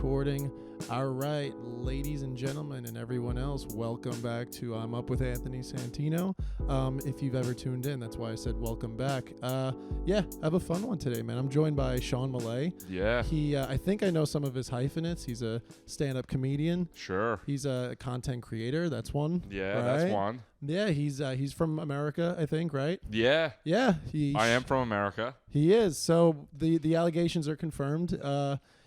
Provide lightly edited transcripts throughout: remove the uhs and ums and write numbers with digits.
recording. All right, ladies and gentlemen and everyone else, welcome back to I'm Up with Anthony Santino. If you've ever tuned in, that's why I said welcome back. Yeah, I have a fun one today, man. I'm joined by Sean Millea. Yeah. I think I know some of his hyphenates. He's a stand-up comedian. Sure. He's a content creator. That's one. Yeah, right? that's one. Yeah, he's from America, I think, right? Yeah. Yeah. I am from America. He is. So the allegations are confirmed.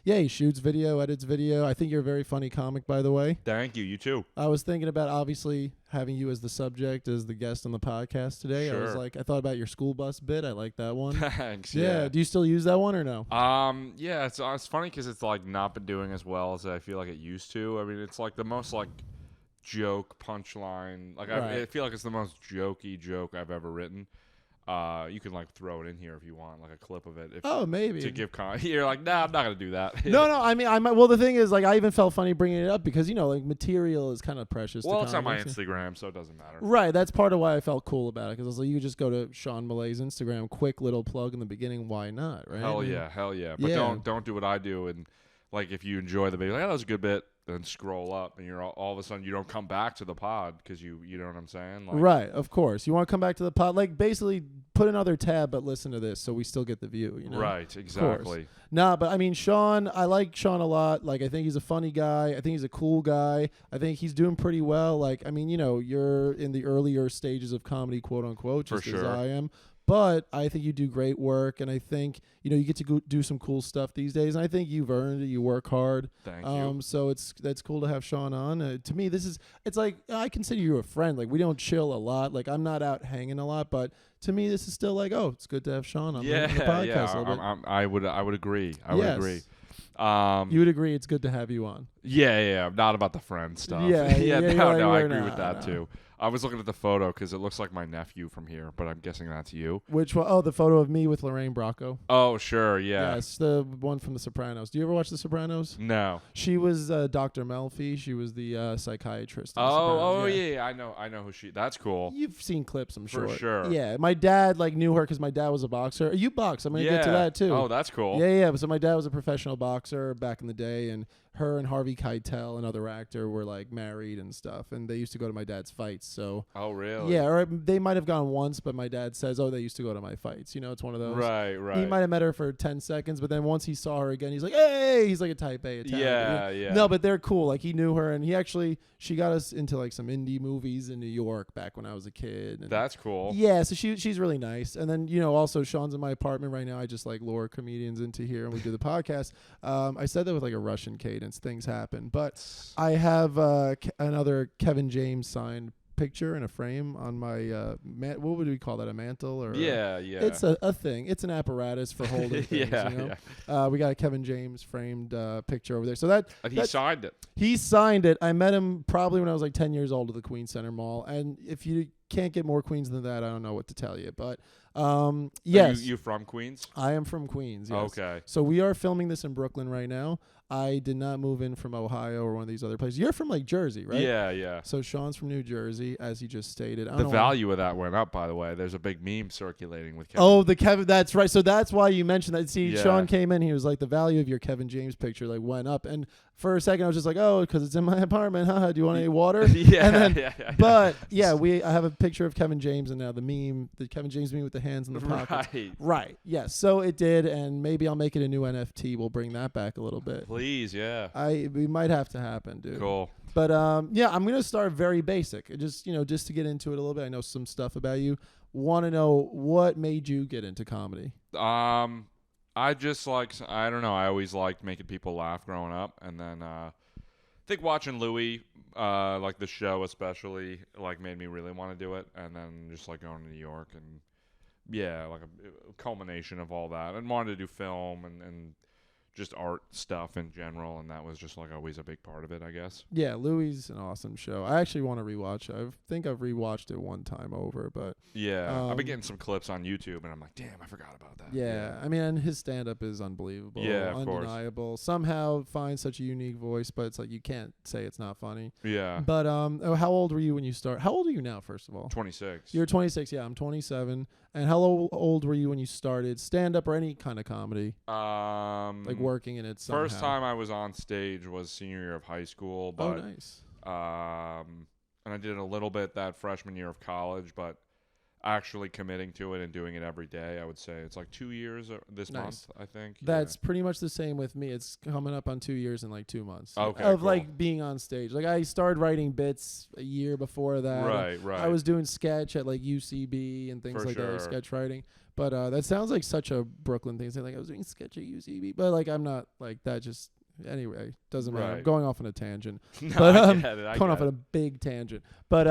Yeah, he shoots video, edits video. I think you're a very funny comic, by the way. Thank you. You too. I was thinking about obviously having you as the subject, as the guest on the podcast today. Sure. I thought about your school bus bit. I like that one. Thanks. Yeah. Do you still use that one or no? Yeah, it's funny because it's like not been doing as well as I feel like it used to. I mean, it's like the most like joke punchline. Like Right. I feel like it's the most jokey joke I've ever written. You can like throw it in here if you want, like a clip of it. Maybe. To give you're like, nah, I'm not gonna do that. No. I mean, well, the thing is, like, I even felt funny bringing it up because like material is kind of precious. Well, to it's on my comics. Instagram, so it doesn't matter. Right. That's part of why I felt cool about it because I was like, you could just go to Sean Millea's Instagram, quick little plug in the beginning. Why not? Right. Hell yeah. But don't do what I do and like if you enjoy the video, like, that was a good bit. Then scroll up, and you're all of a sudden you don't come back to the pod because you know what I'm saying? Like, right, of course. You want to come back to the pod, like basically put another tab, but listen to this, so we still get the view. You know? Right, exactly. Nah, but I mean, Sean, I like Sean a lot. Like, I think he's a funny guy. I think he's a cool guy. I think he's doing pretty well. Like, I mean, you're in the earlier stages of comedy, quote unquote, just as I am. But I think you do great work, and I think you get to go do some cool stuff these days. And I think you've earned it. You work hard. Thank you. So that's cool to have Sean on. To me, it's like I consider you a friend. Like we don't chill a lot. Like I'm not out hanging a lot, but to me, this is still like, oh, it's good to have Sean on the podcast. Yeah. I would agree. I would agree. You would agree it's good to have you on. Yeah. Not about the friend stuff. No, I agree with that too. I was looking at the photo because it looks like my nephew from here, but I'm guessing that's you. Which one? Oh, the photo of me with Lorraine Brocco. Oh, sure, yeah. Yes, the one from The Sopranos. Do you ever watch The Sopranos? No. She was Dr. Melfi. She was the psychiatrist. Yeah. I know who she. That's cool. You've seen clips, I'm sure. For sure. Yeah, my dad knew her because my dad was a boxer. You box. I'm gonna get to that too. Oh, that's cool. Yeah. So my dad was a professional boxer back in the day, and her and Harvey Keitel, another actor, were like married and stuff, and they used to go to my dad's fights. So. Oh, really? Yeah, or they might have gone once, but my dad says, they used to go to my fights. It's one of those. Right. He might have met her for 10 seconds, but then once he saw her again, he's like, hey, he's like a type A Italian. Yeah. No, but they're cool. Like, he knew her, and she got us into like some indie movies in New York back when I was a kid. And that's cool. Yeah, so she's really nice. And then, also Sean's in my apartment right now. I just like lure comedians into here and we do the podcast. I said that with like a Russian cadence. Things happen. But I have another Kevin James signed picture in a frame on my what would we call that, a mantle or yeah it's a thing. It's an apparatus for holding things. We got a Kevin James framed picture over there, so that he signed it. I met him probably when I was like 10 years old at the Queens Center Mall, and if you can't get more Queens than that, I don't know what to tell you. But yes. You from Queens? I am from Queens, yes. Okay. So we are filming this in Brooklyn right now. I did not move in from Ohio or one of these other places. You're from like Jersey, right? Yeah. So Sean's from New Jersey, as he just stated. The value of that went up, by the way. There's a big meme circulating with Kevin. Oh, the Kevin, that's right. So that's why you mentioned that. See, Sean came in, he was like, the value of your Kevin James picture like went up. And for a second, I was just like, oh, because it's in my apartment. Haha, do you want any water? But yeah, I have a picture of Kevin James and now the Kevin James meme with the hands in the pocket. Right. Yes. So it did, and maybe I'll make it a new NFT. We'll bring that back a little bit. Please, yeah. We might have to happen, dude. Cool. But I'm gonna start very basic. Just to get into it a little bit. I know some stuff about you. Want to know what made you get into comedy? I just I don't know. I always liked making people laugh growing up, and then I think watching Louis, like the show especially, like made me really want to do it, and then just like going to New York and like a culmination of all that, and wanted to do film and just art stuff in general, and that was just like always a big part of it, I guess. Yeah, Louis' an awesome show. I actually want to rewatch it. I think I've rewatched it one time over, but yeah, I've been getting some clips on YouTube, and I'm like, damn, I forgot about that. Yeah. I mean, and his stand-up is unbelievable. Yeah, of undeniable. Course. Somehow finds such a unique voice, but it's like you can't say it's not funny. Yeah. But how old were you when you started? How old are you now, first of all? 26. You're 26. Yeah, I'm 27. And how old were you when you started stand-up or any kind of comedy? Like working in it somehow. First time I was on stage was senior year of high school. But, nice. And I did a little bit that freshman year of college, but actually committing to it and doing it every day, I would say it's like 2 years this month, I think. That's pretty much the same with me. It's coming up on 2 years in like 2 months. Okay, of cool. like being on stage. Like I started writing bits a year before that. Right. I was doing sketch at like UCB and things like that, like sketch writing. But that sounds like such a Brooklyn thing. Like I was doing sketch at UCB, but like I'm not like that. Just anyway, doesn't matter. I'm going off on a tangent. No, but I get it. going off on a big tangent. But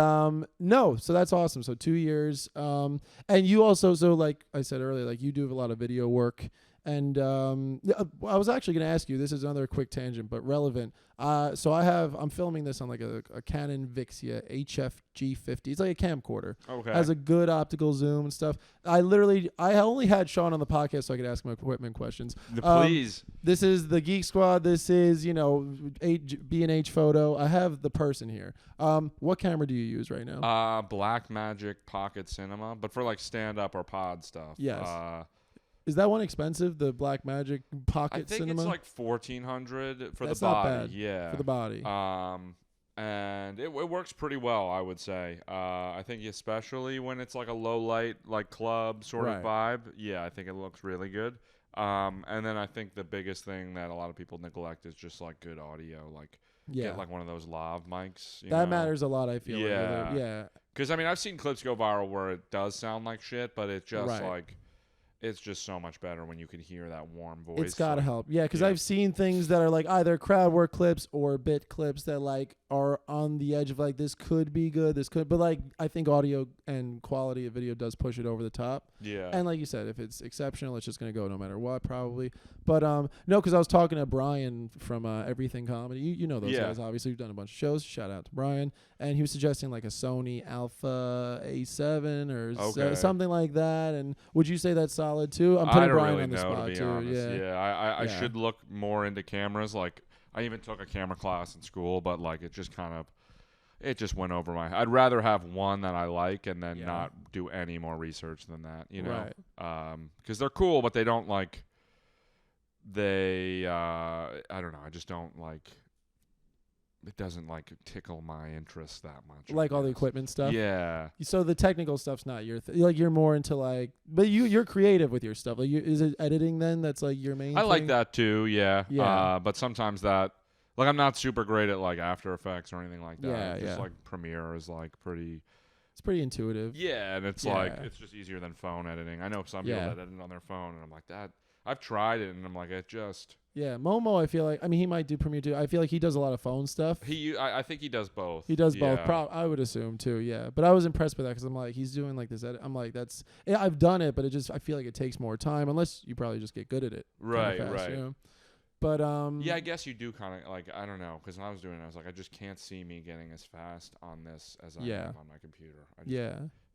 no, so that's awesome. So 2 years. And you also, so like I said earlier, like you do a lot of video work. And I was actually going to ask you, this is another quick tangent, but relevant. So I'm filming this on like a Canon Vixia HF-G50. It's like a camcorder. Okay. Has a good optical zoom and stuff. I only had Sean on the podcast so I could ask him equipment questions. Please. This is the Geek Squad. This is, B&H Photo. I have the person here. What camera do you use right now? Blackmagic Pocket Cinema, but for like stand-up or pod stuff. Yes. Is that one expensive, the Blackmagic Pocket Cinema? I think it's like $1,400 for That's the body. Not bad. Yeah, for the body. And it works pretty well, I would say. I think especially when it's like a low light, like club sort of vibe. Yeah, I think it looks really good. And then I think the biggest thing that a lot of people neglect is just like good audio. Like get like one of those lav mics. That matters a lot, I feel. Yeah, like. Yeah. Because I mean, I've seen clips go viral where it does sound like shit, but it just like. It's just so much better when you can hear that warm voice. It's got to help. Yeah, because I've seen things that are like either crowd work clips or bit clips that like are on the edge of like this could be good, but like I think audio and quality of video does push it over the top. Yeah. And like you said, if it's exceptional, it's just going to go no matter what probably. But no, because I was talking to Brian from Everything Comedy. You know those guys, obviously. You've done a bunch of shows. Shout out to Brian. And he was suggesting like a Sony Alpha A7 or something like that. And would you say that's solid too? I'm putting Brian on the spot too. Honest. Yeah, I should look more into cameras. Like I even took a camera class in school, but like it just went over my head. I'd rather have one that I like and then not do any more research than that, because they're cool, but they don't like I don't know, I just don't like it doesn't like tickle my interest that much. Like all the equipment stuff? Yeah. So the technical stuff's not your thing. Like you're more into like, but you're creative with your stuff. Like is it editing then that's like your main thing? Like that too, yeah. But sometimes that, like I'm not super great at like After Effects or anything like that. Just like Premiere is like pretty. It's pretty intuitive. Yeah, and it's like, it's just easier than phone editing. I know some people that edit on their phone and I'm like that. I've tried it and I'm like, it just. Yeah, Momo, I feel like, I mean, he might do Premiere too. I feel like he does a lot of phone stuff. I think he does both. He does both. I would assume too, yeah. But I was impressed with that because I'm like, he's doing like this edit. I'm like, I've done it, but I feel like it takes more time unless you probably just get good at it. Right, fast, You know? But yeah, I guess you do kind of like, I don't know, because when I was doing it, I was like, I just can't see me getting as fast on this as I have on my computer.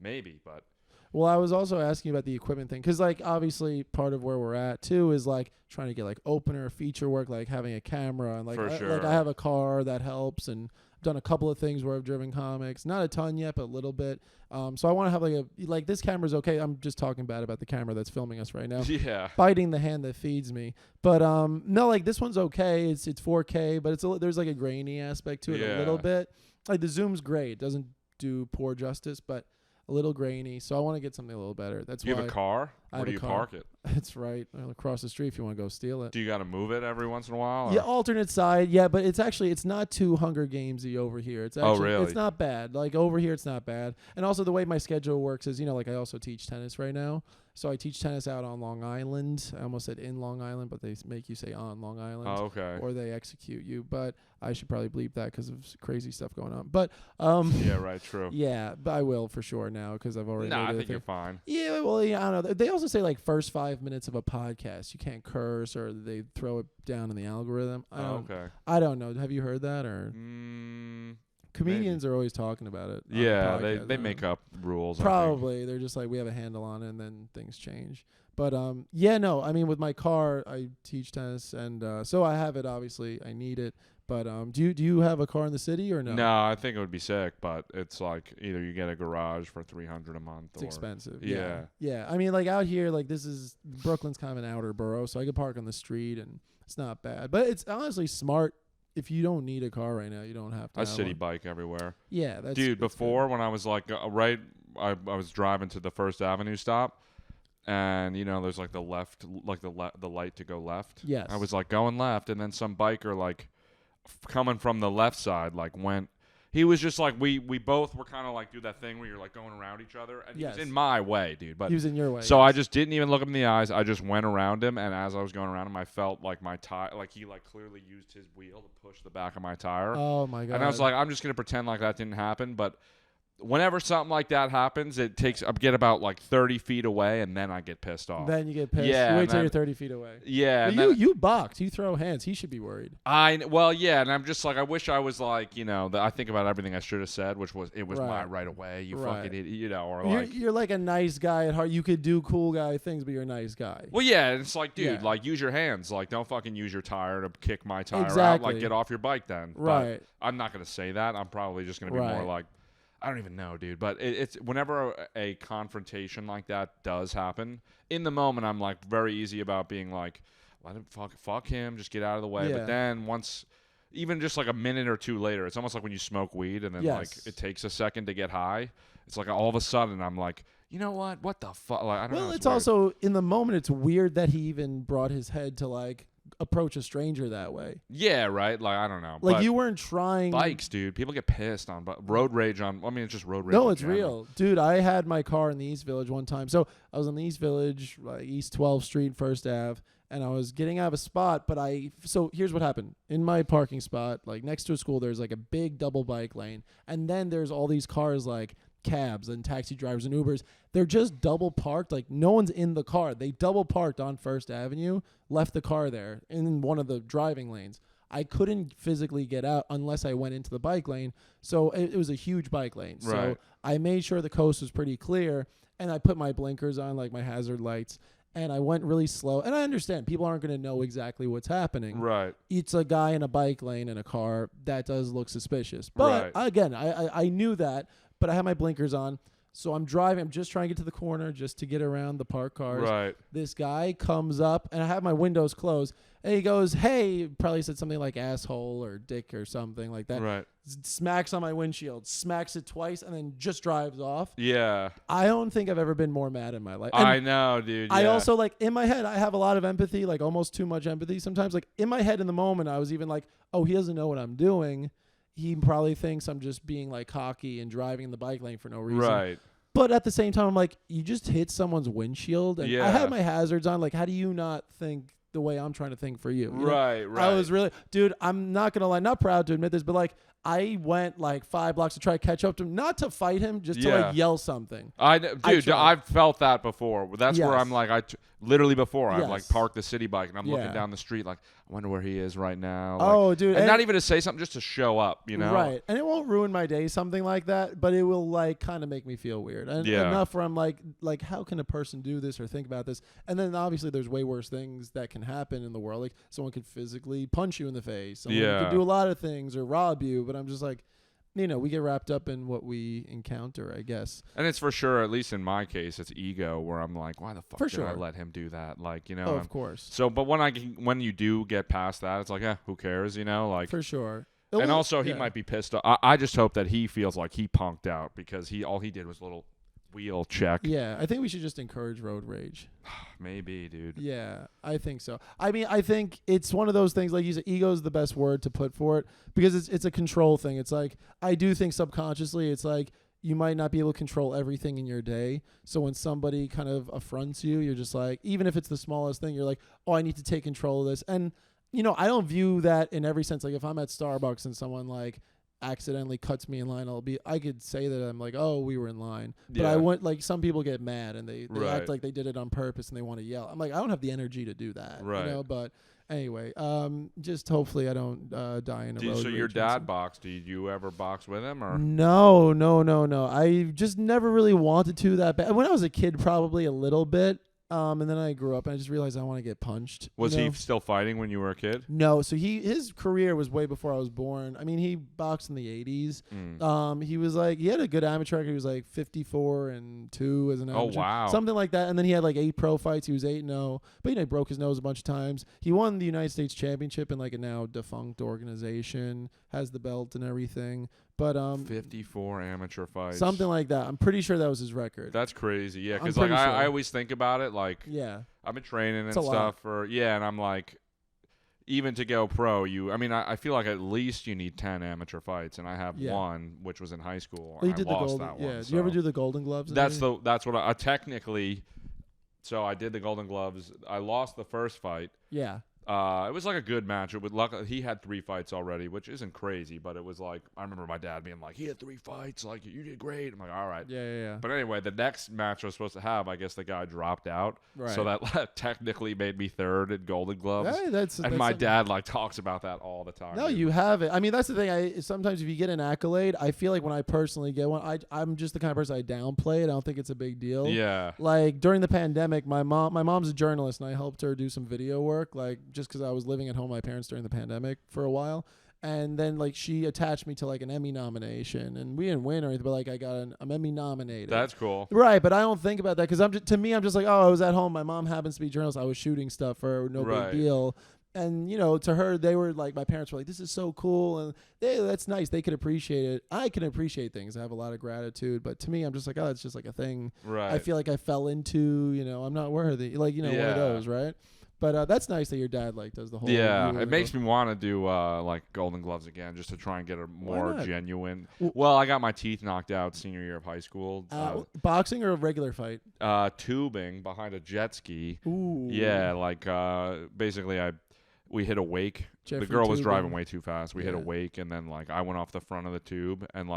Maybe, but. Well, I was also asking about the equipment thing because, like, obviously part of where we're at too is like trying to get like opener feature work, like having a camera and like like I have a car that helps, and I've done a couple of things where I've driven comics, not a ton yet, but a little bit. So I want to have like this camera's okay. I'm just talking bad about the camera that's filming us right now. Yeah, biting the hand that feeds me. But no, like this one's okay. It's 4K, but there's like a grainy aspect to it a little bit. Like the zoom's great, it doesn't do poor justice, but a little grainy, so I want to get something a little better. That's why you have a car. Where do you park it? It's right across the street. If you want to go steal it, do you got to move it every once in a while? Yeah, alternate side. Yeah, but it's not too Hunger Gamesy over here. It's actually, really? It's not bad. Like over here, it's not bad. And also the way my schedule works is, like I also teach tennis right now. So I teach tennis out on Long Island. I almost said in Long Island, but they make you say on Long Island. Oh, okay. Or they execute you. But I should probably bleep that because of crazy stuff going on. But yeah, right, true. Yeah, but I will for sure now because I've already. I think you're fine. Yeah, well, I don't know. They also say like first 5 minutes of a podcast you can't curse, or they throw it down in the algorithm. I don't know. Have you heard that or? Comedians are always talking about it. Yeah, they make up rules. Probably they're just like we have a handle on it, and then things change. But yeah, no, I mean with my car, I teach tennis, and so I have it. Obviously, I need it. But do you have a car in the city or no? No, I think it would be sick, but it's like either you get a garage for $300 a month. It's expensive. Yeah. Yeah. I mean, like out here, like Brooklyn's kind of an outer borough, so I could park on the street and it's not bad. But it's honestly smart. If you don't need a car right now, you don't have to. I city bike everywhere. Yeah, that's dude. Before good. when I was like I was driving to the First Avenue stop, and there's like the left, like the light to go left. Yes. I was like going left, and then some biker like coming from the left side like went. He was just like we both were kind of like do that thing where you're like going around each other, and he was in my way, dude. But he was in your way. So I just didn't even look him in the eyes. I just went around him, and as I was going around him, I felt like my tire, like he like clearly used his wheel to push the back of my tire. Oh my god! And I was like, I'm just gonna pretend like that didn't happen. But whenever something like that happens, I get about like 30 feet away, and then I get pissed off. Then you get pissed. Yeah, You wait till you're 30 feet away. Yeah. You box. You throw hands. He should be worried. Well, yeah, and I'm just like, I wish I was like, I think about everything I should have said, which was my right away. You fucking idiot, or like you're like a nice guy at heart. You could do cool guy things, but you're a nice guy. Well, yeah, it's like, dude, like use your hands. Like, don't fucking use your tire to kick my tire out. Exactly. Like, get off your bike then. Right. But I'm not gonna say that. I'm probably just gonna be more like, I don't even know, dude. But it's whenever a confrontation like that does happen, in the moment, I'm like very easy about being like, let him fuck him, just get out of the way. Yeah. But then once, even just like a minute or two later, it's almost like when you smoke weed and then like it takes a second to get high. It's like all of a sudden I'm like, you know what? What the fuck? Like, I don't know. Well, it's also in the moment. It's weird that he even brought his head to like approach a stranger that way. Yeah, right. Like, I don't know. Like, but you weren't trying. Bikes, dude. People get pissed on road rage on. I mean, it's just road rage. No, it's real, dude. I had my car in the East Village one time. So I was in the East Village, like East 12th Street, First Ave, and I was getting out of a spot. But so here's what happened in my parking spot, like next to a school. There's like a big double bike lane, and then there's all these cars like cabs and taxi drivers and Ubers. They're just double parked. Like, no one's in the car. They double parked on First Avenue, left the car there in one of the driving lanes. I couldn't physically get out unless I went into the bike lane. So it was a huge bike lane. Right. So I made sure the coast was pretty clear, and I put my blinkers on, like my hazard lights, and I went really slow. And I understand people aren't going to know exactly what's happening. Right. It's a guy in a bike lane in a car. That does look suspicious. But again, I knew that, but I had my blinkers on. So I'm driving. I'm just trying to get to the corner just to get around the parked cars. Right. This guy comes up, and I have my windows closed. And he goes, hey, probably said something like asshole or dick or something like that. Right. Smacks on my windshield, smacks it twice, and then just drives off. Yeah. I don't think I've ever been more mad in my life. And I know, dude. Yeah. I also, like, in my head, I have a lot of empathy, like almost too much empathy sometimes. Like, in my head in the moment, I was even like, oh, he doesn't know what I'm doing. He probably thinks I'm just being, like, cocky and driving in the bike lane for no reason. Right. But at the same time, I'm like, you just hit someone's windshield. And I had my hazards on. Like, how do you not think the way I'm trying to think for you? Right. I was really, dude, I'm not going to lie, not proud to admit this, but like, I went like 5 blocks to try to catch up to him, not to fight him, just to like yell something. I've felt that before. That's where I'm like, literally before I've like parked the city bike and I'm looking down the street like, I wonder where he is right now. Like, dude. And not even to say something, just to show up, you know? Right. And it won't ruin my day, something like that, but it will like kind of make me feel weird. And enough where I'm like, how can a person do this or think about this? And then obviously there's way worse things that can happen in the world. Like someone could physically punch you in the face. Someone could do a lot of things or rob you. But I'm just like, we get wrapped up in what we encounter, I guess. And it's for sure, at least in my case, it's ego where I'm like, why the fuck did I let him do that? Like, you know. Oh, of course. So, but when you do get past that, it's like, who cares, you know? Like, for sure. And also, he might be pissed off. I just hope that he feels like he punked out because all he did was a little wheel check. Yeah, I think we should just encourage road rage. Maybe, dude. Yeah, I think so. I mean, I think it's one of those things, like you said, ego is the best word to put for it because it's a control thing. It's like, I do think subconsciously it's like you might not be able to control everything in your day. So when somebody kind of affronts you, you're just like, even if it's the smallest thing, you're like, oh, I need to take control of this. And, I don't view that in every sense. Like if I'm at Starbucks and someone like accidentally cuts me in line, I could say that I'm like, oh, we were in line. But I wouldn't, like, some people get mad and they act like they did it on purpose and they want to yell. I'm like, I don't have the energy to do that. Right. But anyway, just hopefully I don't die in a road So rage your dad incident. boxed. Did you ever box with him or? No. I just never really wanted to that bad. When I was a kid, probably a little bit. And then I grew up and I just realized I want to get punched. Was he still fighting when you were a kid? No. So his career was way before I was born. I mean, he boxed in the 80s. He was he had a good amateur record. He was 54-2 as an amateur. Oh, wow. Something like that. And then he had 8 pro fights. He was 8-0. But he broke his nose a bunch of times. He won the United States Championship in a now defunct organization. Has the belt and everything. But 54 amateur fights. Something like that. I'm pretty sure that was his record. That's crazy. Yeah, because I always think about it I've been training and stuff and I'm even to go pro, I feel like at least you need 10 amateur fights, and I have one, which was in high school. Well, and I lost that one. Yeah. Did you ever do the Golden Gloves? That's what I technically. So I did the Golden Gloves. I lost the first fight. Yeah. It was a good match. He had 3 fights already, which isn't crazy, but it was I remember my dad being he had 3 fights, you did great. I'm all right. Yeah. But anyway, the next match I was supposed to have, I guess the guy dropped out. Right. So that technically made me 3rd in Golden Gloves. Hey, that's my dad talks about that all the time. No, you have it. I mean, that's the thing. Sometimes if you get an accolade, I feel like when I personally get one, I'm just the kind of person I downplay it. I don't think it's a big deal. Yeah. During the pandemic, my mom's a journalist, and I helped her do some video work, just because I was living at home with my parents during the pandemic for a while. And then she attached me to an Emmy nomination, and we didn't win or anything, but I got I'm Emmy nominated. That's cool. Right, but I don't think about that because to me I'm just I was at home. My mom happens to be a journalist. I was shooting stuff for her, no big deal. And to her, they were my parents were this is so cool, and that's nice. They could appreciate it. I can appreciate things. I have a lot of gratitude, but to me, I'm just oh, it's just a thing. Right. I feel I fell into. I'm not worthy. One of those, right? But that's nice that your dad does the whole. Yeah, it makes me want to do Golden Gloves again, just to try and get a more genuine. Well, I got my teeth knocked out senior year of high school. Boxing or a regular fight? Tubing behind a jet ski. Ooh. Yeah, basically we hit a wake. The girl was driving way too fast. We hit a wake, and then I went off the front of the tube, and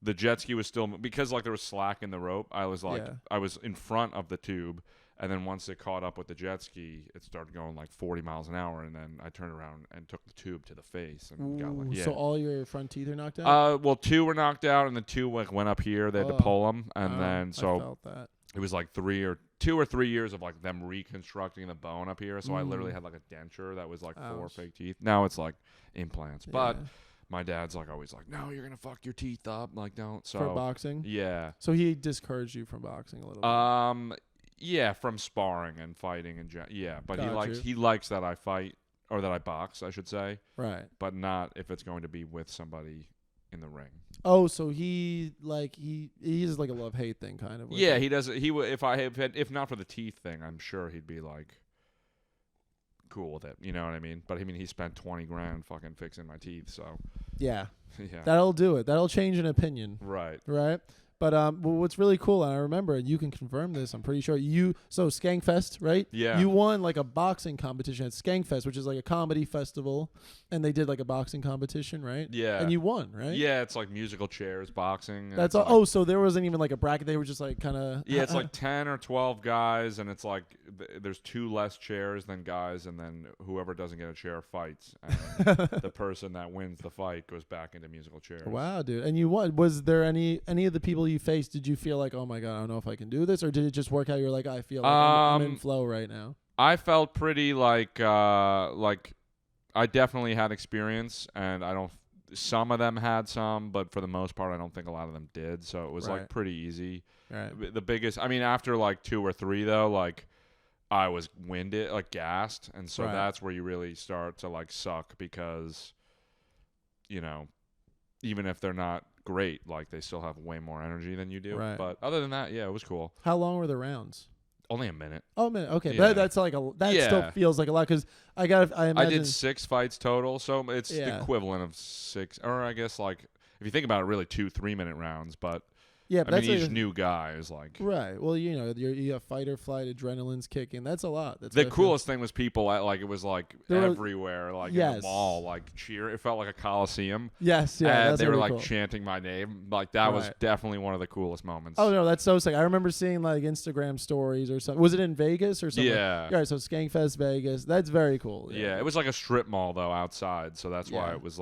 the jet ski was still because there was slack in the rope. I was I was in front of the tube. And then once it caught up with the jet ski, it started going 40 miles an hour. And then I turned around and took the tube to the face. And got So all your front teeth are knocked out? Well, 2 were knocked out, and the 2 went up here. They had to pull them. And then so I felt that. It was 2 or 3 years of them reconstructing the bone up here. So I literally had a denture that was 4 fake teeth. Now it's implants. Yeah. But my dad's always no, you're going to fuck your teeth up. Don't. So, for boxing? Yeah. So he discouraged you from boxing a little bit? Yeah, from sparring and fighting and but he likes that I fight or that I box, I should say. Right. But not if it's going to be with somebody in the ring. Oh, so he is a love-hate thing kind of. Yeah, he does. He would if not for the teeth thing, I'm sure he'd be cool with it. You know what I mean? But he spent $20,000 fucking fixing my teeth, so yeah. That'll do it. That'll change an opinion. Right. But what's really cool, and I remember, and you can confirm this, I'm pretty sure so Skankfest, right? Yeah. You won a boxing competition at Skankfest, which is a comedy festival, and they did a boxing competition, right? Yeah. And you won, right? Yeah, it's musical chairs, boxing. That's all. Oh, so there wasn't even a bracket. They were just kind of. Yeah, it's 10 or 12 guys, and it's there's 2 less chairs than guys, and then whoever doesn't get a chair fights, and the person that wins the fight goes back into musical chairs. Wow, dude! And you won. Was there any of the people you faced? Did you feel oh my god, I don't know if I can do this, or did it just work out? You're I feel I'm in flow right now. I felt pretty I definitely had experience, and I don't. Some of them had some, but for the most part, I don't think a lot of them did. So it was pretty easy. Right. The biggest, after 2 or 3 though, I was winded, gassed, and so that's where you really start to suck because, even if they're not great, they still have way more energy than you do. Right. But other than that, yeah, it was cool. How long were the rounds? Only a minute. Oh, a minute. Okay, yeah. but that's still feels like a lot because I imagine I did 6 fights total, so it's the equivalent of 6, or I guess if you think about it, really 2 3-minute rounds, but. Yeah, but each new guy is right. Well, you have fight or flight, adrenaline's kicking. That's a lot. That's the coolest thing was people at it was everywhere, in the mall, cheer. It felt like a coliseum. Yes, yeah. And they were cool. chanting my name. That was definitely one of the coolest moments. Oh no, that's so sick. I remember seeing Instagram stories or something. Was it in Vegas or something? Yeah. All right, so Skankfest Vegas. That's very cool. Yeah, it was a strip mall though outside, so that's why it was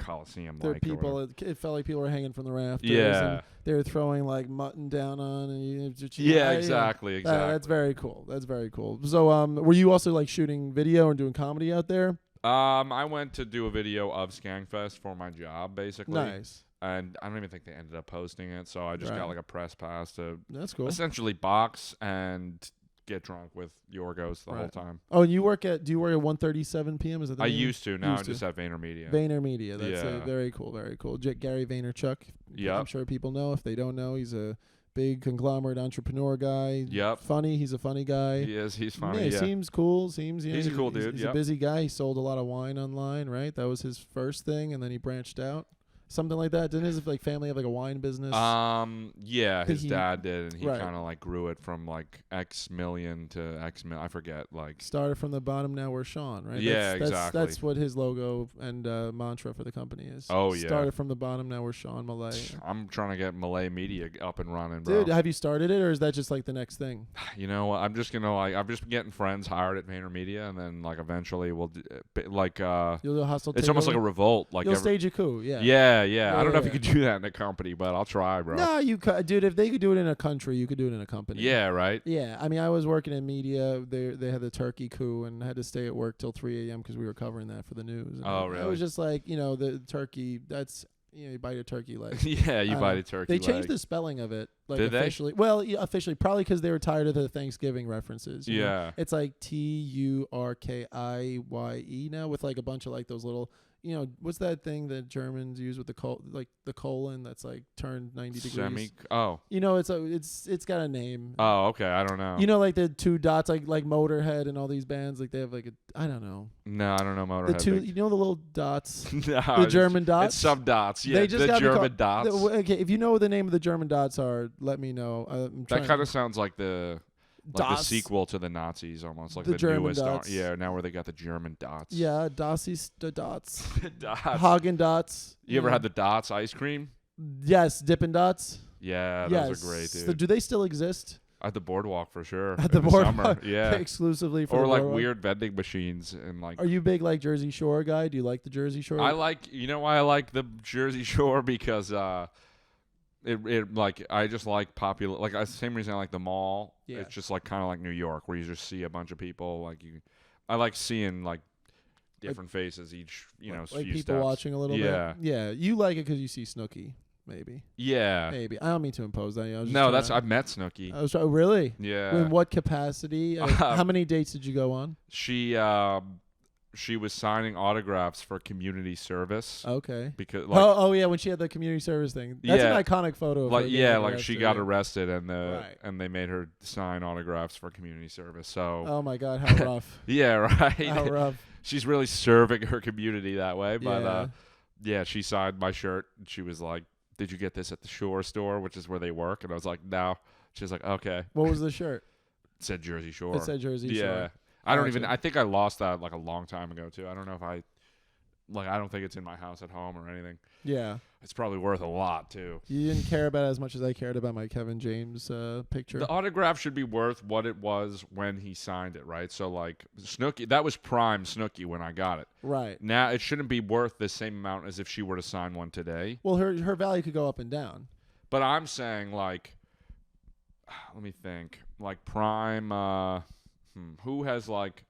Coliseum. There were people. It felt like people were hanging from the rafters. Yeah. And they were throwing like mutton down on. And Exactly. That's very cool. That's very cool. So, were you also like shooting video and doing comedy out there? I went to do a video of Skankfest for my job, basically. Nice. And I don't even think they ended up posting it, so I just got like a press pass to essentially box and get drunk with Yorgos the whole time. Oh, and do you work at 1:37 p.m.? Is that the name? Used to. Now I'm just at Vayner Media. Vayner Media. That's very cool. Very cool. Gary Vaynerchuk. Yeah. I'm sure people know. If they don't know, he's a big conglomerate entrepreneur guy. Yep. Funny. He's a funny guy. He is. He's funny. Yeah, seems cool. He's a cool dude. He's a busy guy. He sold a lot of wine online, right? That was his first thing, and then he branched out. Something like that. Didn't his family have like a wine business? Yeah, his dad did, and he kind of like grew it from like X million to X million. I forget. Like started from the bottom. Now we're Sean, right? Yeah, exactly. That's what his logo and mantra for the company is. Oh yeah. Started from the bottom. Now we're Sean Millea. I'm trying to get Millea Media up and running, bro. Dude, have you started it, or is that just like the next thing? You know, I'm just gonna I'm just getting friends hired at Vayner Media, and then like eventually we'll do, you'll do a hostile. It's almost like a revolt. Like you'll stage a coup. Yeah. Yeah. I don't know if you could do that in a company, but I'll try, bro. No, you could, dude. If they could do it in a country, you could do it in a company. Yeah, right. Yeah, I mean, I was working in media. They had the turkey coup and had to stay at work till 3 a.m. because we were covering that for the news. And really? It was just like the turkey. That's you bite a turkey leg. Yeah, you bite a turkey leg. They changed the spelling of it. Like Did officially. They? Well, officially, probably because they were tired of the Thanksgiving references. You know? It's like TURKIYE now with like a bunch of like those little. What's that thing that Germans use with the colon that's like turned 90 degrees? It's got a name. Oh, okay. I don't know. Like the two dots, like Motorhead and all these bands, like they have like I don't know. No, I don't know Motorhead. The two, the little dots. No, the German dots. It's some dots. Yeah, they just the German dots. Okay, if you know what the name of the German dots are, let me know. That kind of sounds like the sequel to the Nazis, almost like the German newest. dots. Yeah, now where they got the German dots. Yeah, dots. Dots. Hagen dots. You ever had the Dots ice cream? Yes, Dippin' Dots. Yeah, those are great, dude. So do they still exist? At the boardwalk for sure. At the boardwalk, summer. Yeah, exclusively for or the like boardwalk? weird vending machines and like. Are you big like Jersey Shore guy? Do you like the Jersey Shore? I like. You know why I like the Jersey Shore because It like I just like popular like the same reason I like the mall. Yeah. It's just like kind of like New York where you just see a bunch of people I like seeing like different faces each like few people steps. watching a little bit. Yeah, you like it because you see Snooki maybe. Yeah, maybe. I don't mean to impose that. I've met Snooki. I was really. Yeah. In what capacity? How many dates did you go on? She was signing autographs for community service. Okay. Because yeah, when she had the community service thing. That's an iconic photo of her. She got arrested and they made her sign autographs for community service. So oh my God, how rough. Yeah, right. How rough. She's really serving her community that way. But she signed my shirt and she was like, "Did you get this at the Shore store, which is where they work?" And I was like, "No." She was like, "Okay." What was the shirt? It said Jersey Shore. It said Jersey Shore. Yeah. I think I lost that like a long time ago too. I don't know if I don't think it's in my house at home or anything. Yeah. It's probably worth a lot too. You didn't care about it as much as I cared about my Kevin James picture. The autograph should be worth what it was when he signed it, right? So like Snooki, that was prime Snooki when I got it. Right. Now it shouldn't be worth the same amount as if she were to sign one today. Well, her value could go up and down. But I'm saying like, let me think, like prime. Who has like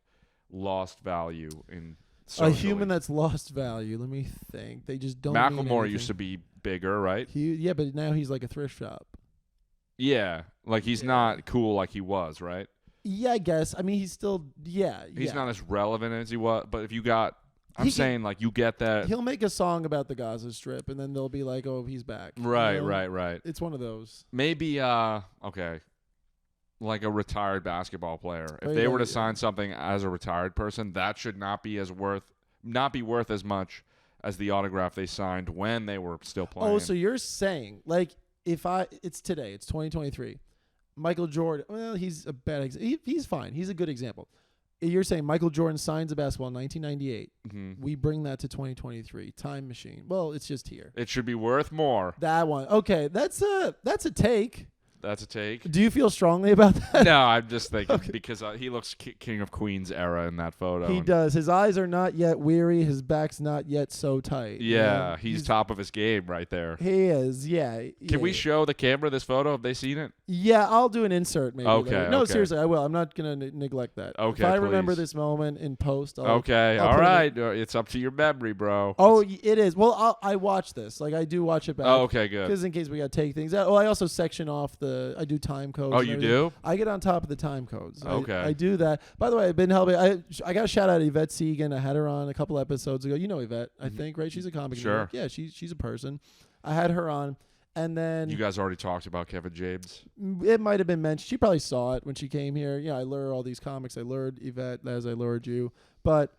lost value in socially? A human that's lost value. Let me think. They just don't. Macklemore used to be bigger, right? But now he's like a thrift shop. Yeah, like he's not cool like he was, right? Yeah, I guess. I mean, he's still. Yeah, he's not as relevant as he was. But if you got, saying like you get that. He'll make a song about the Gaza Strip, and then they'll be like, "Oh, he's back." Right, right. It's one of those. Maybe. Okay. Like a retired basketball player. If they were to sign something as a retired person, that should not be worth as much as the autograph they signed when they were still playing. Oh, so you're saying like it's today, it's 2023. Michael Jordan, well, he's a bad example. He's fine. He's a good example. You're saying Michael Jordan signs a basketball in 1998. Mm-hmm. We bring that to 2023. Time machine. Well, it's just here. It should be worth more. That one. Okay, that's a take. That's a take. Do you feel strongly about that? No, I'm just thinking because he looks King of Queens era in that photo. He does. His eyes are not yet weary. His back's not yet so tight. Yeah, he's top of his game right there. He is. Yeah. Can we show the camera this photo? Have they seen it? Yeah, I'll do an insert maybe. Okay. No, seriously, I will. I'm not gonna neglect that. Okay. If I please. remember this moment in post. All right. It's up to your memory, bro. Oh, it is. Well, I watch this. Like I do watch it back. Oh, okay, good. Because in case we got to take things out. Oh, I also section off I do time codes. Oh, you do? I get on top of the time codes. Okay. I do that. By the way, I've been helping. I got a shout out to Yvette Segan. I had her on a couple episodes ago. You know Yvette, I think, right? She's a comic. Sure. Yeah, she's a person. I had her on. And then you guys already talked about Kevin James. It might have been mentioned. She probably saw it when she came here. Yeah, I lure all these comics. I lured Yvette as I lured you. But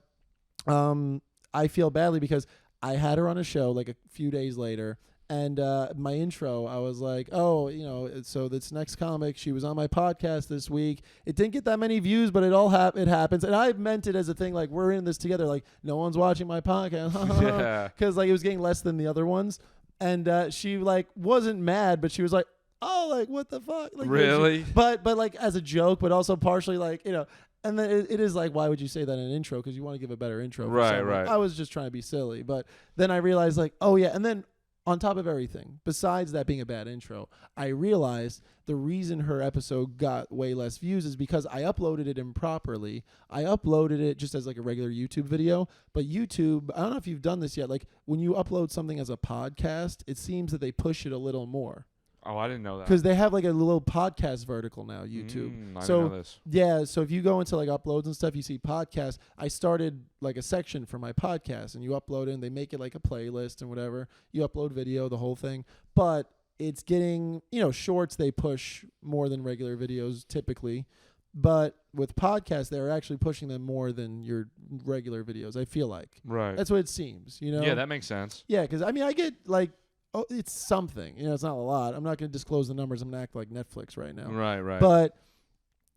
I feel badly because I had her on a show like a few days later. And my intro, I was like, oh, so this next comic, she was on my podcast this week. It didn't get that many views, but it happens. And I meant it as a thing, like, we're in this together. Like, no one's watching my podcast. Yeah. Because, like, it was getting less than the other ones. And she, like, wasn't mad, but she was like, oh, like, what the fuck? Like, really? But, like, as a joke, but also partially, like, and then it is like, why would you say that in an intro? Because you want to give a better intro. Right. I was just trying to be silly. But then I realized, like, oh, yeah. And then on top of everything, besides that being a bad intro, I realized the reason her episode got way less views is because I uploaded it improperly. I uploaded it just as like a regular YouTube video, but YouTube, I don't know if you've done this yet, like when you upload something as a podcast, it seems that they push it a little more. Oh, I didn't know that. Because they have like a little podcast vertical now, YouTube. I didn't know this. Yeah, so if you go into like uploads and stuff, you see podcasts. I started like a section for my podcast, and you upload it, and they make it like a playlist and whatever. You upload video, the whole thing. But it's getting, shorts they push more than regular videos typically. But with podcasts, they're actually pushing them more than your regular videos, I feel like. Right. That's what it seems, Yeah, that makes sense. Yeah, because, I get like, oh, it's something. It's not a lot. I'm not going to disclose the numbers. I'm going to act like Netflix right now. Right. But,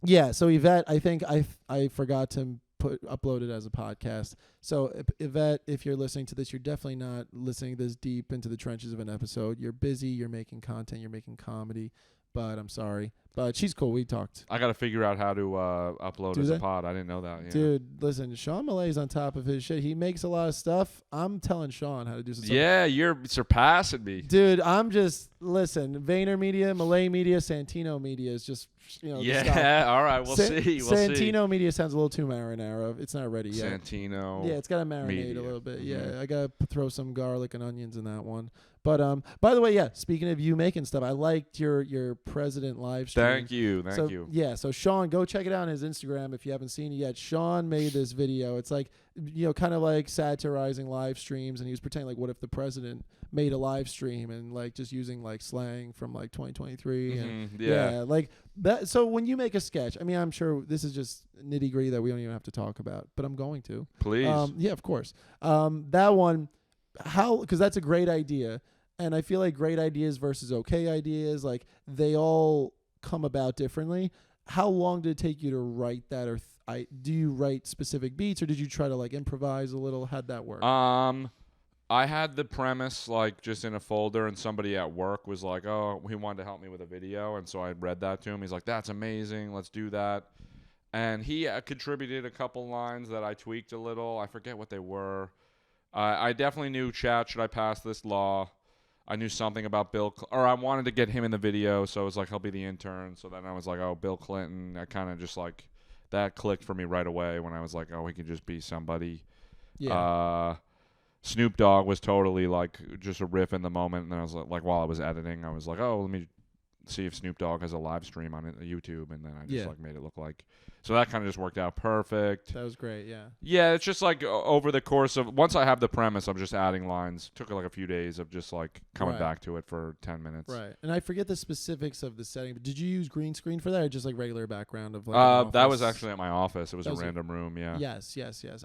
yeah, so Yvette, I think I forgot to upload it as a podcast. So, Yvette, if you're listening to this, you're definitely not listening this deep into the trenches of an episode. You're busy. You're making content. You're making comedy. But I'm sorry. But she's cool. We talked. I got to figure out how to upload as a pod. I didn't know that. Yeah. Dude, listen, Sean Millea's on top of his shit. He makes a lot of stuff. I'm telling Sean how to do some stuff. Yeah, you're surpassing me. Dude, listen, Vayner Media, Millea Media, Santino Media is just, Yeah, all right, we'll see. Santino Media sounds a little too marinara. It's not ready yet. Santino. Yeah, it's got to marinate Media. a little bit. Mm-hmm. Yeah, I got to throw some garlic and onions in that one. But by the way, yeah, speaking of you making stuff, I liked your president live stream. Thank you. Yeah, so Sean, go check it out on his Instagram if you haven't seen it yet. Sean made this video. It's like, kind of like satirizing live streams, and he was pretending like, what if the president made a live stream and like just using like slang from like 2023 and yeah, like that. So when you make a sketch, I mean, I'm sure this is just nitty gritty that we don't even have to talk about, but I'm going to. Please. Yeah, of course. That one, because that's a great idea. And I feel like great ideas versus okay ideas, like they all come about differently. How long did it take you to write that, or do you write specific beats, or did you try to like improvise a little? How'd that work? I had the premise like just in a folder, and somebody at work was like, "Oh, he wanted to help me with a video," and so I read that to him. He's like, "That's amazing. Let's do that." And he contributed a couple lines that I tweaked a little. I forget what they were. I definitely knew, chat, should I pass this law? I knew something about or I wanted to get him in the video, so it was like, he'll be the intern. So then I was like, oh, Bill Clinton. I kind of just like, that clicked for me right away when I was like, oh, he could just be somebody. Yeah. Snoop Dogg was totally like just a riff in the moment. And then I was like while I was editing, I was like, oh, let me see if Snoop Dogg has a live stream on YouTube. And then I just like made it look like. So that kind of just worked out perfect. That was great, yeah. Yeah, it's just like over the course of, once I have the premise, I'm just adding lines. Took like a few days of just like coming back to it for 10 minutes. Right. And I forget the specifics of the setting, but did you use green screen for that, or just like regular background of like that was actually at my office. It was a random room, yeah. Yes.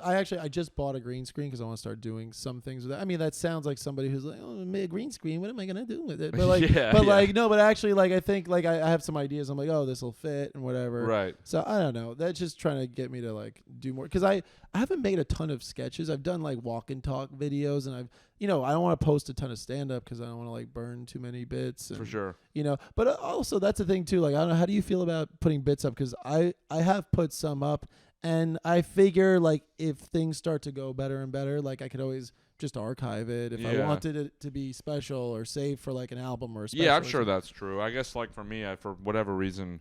I just bought a green screen because I want to start doing some things with that. I mean, that sounds like somebody who's like, oh, I made a green screen. What am I going to do with it? But like, but actually, like like I think like I have some ideas. I'm like, oh, this will fit and whatever. Right. So I don't know. That's just trying to get me to like do more because I haven't made a ton of sketches. I've done like walk and talk videos, and I've I don't want to post a ton of stand up because I don't want to like burn too many bits. And, for sure. But also that's the thing too. Like I don't know, how do you feel about putting bits up? Because I have put some up, and I figure like if things start to go better and better, like I could always just archive it if I wanted it to be special or save for like an album or a special. Yeah, I'm sure that's true. I guess like for me, for whatever reason,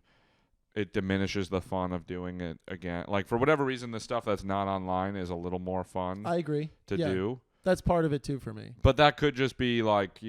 it diminishes the fun of doing it again. Like for whatever reason, the stuff that's not online is a little more fun. I agree. To do. That's part of it too for me. But that could just be like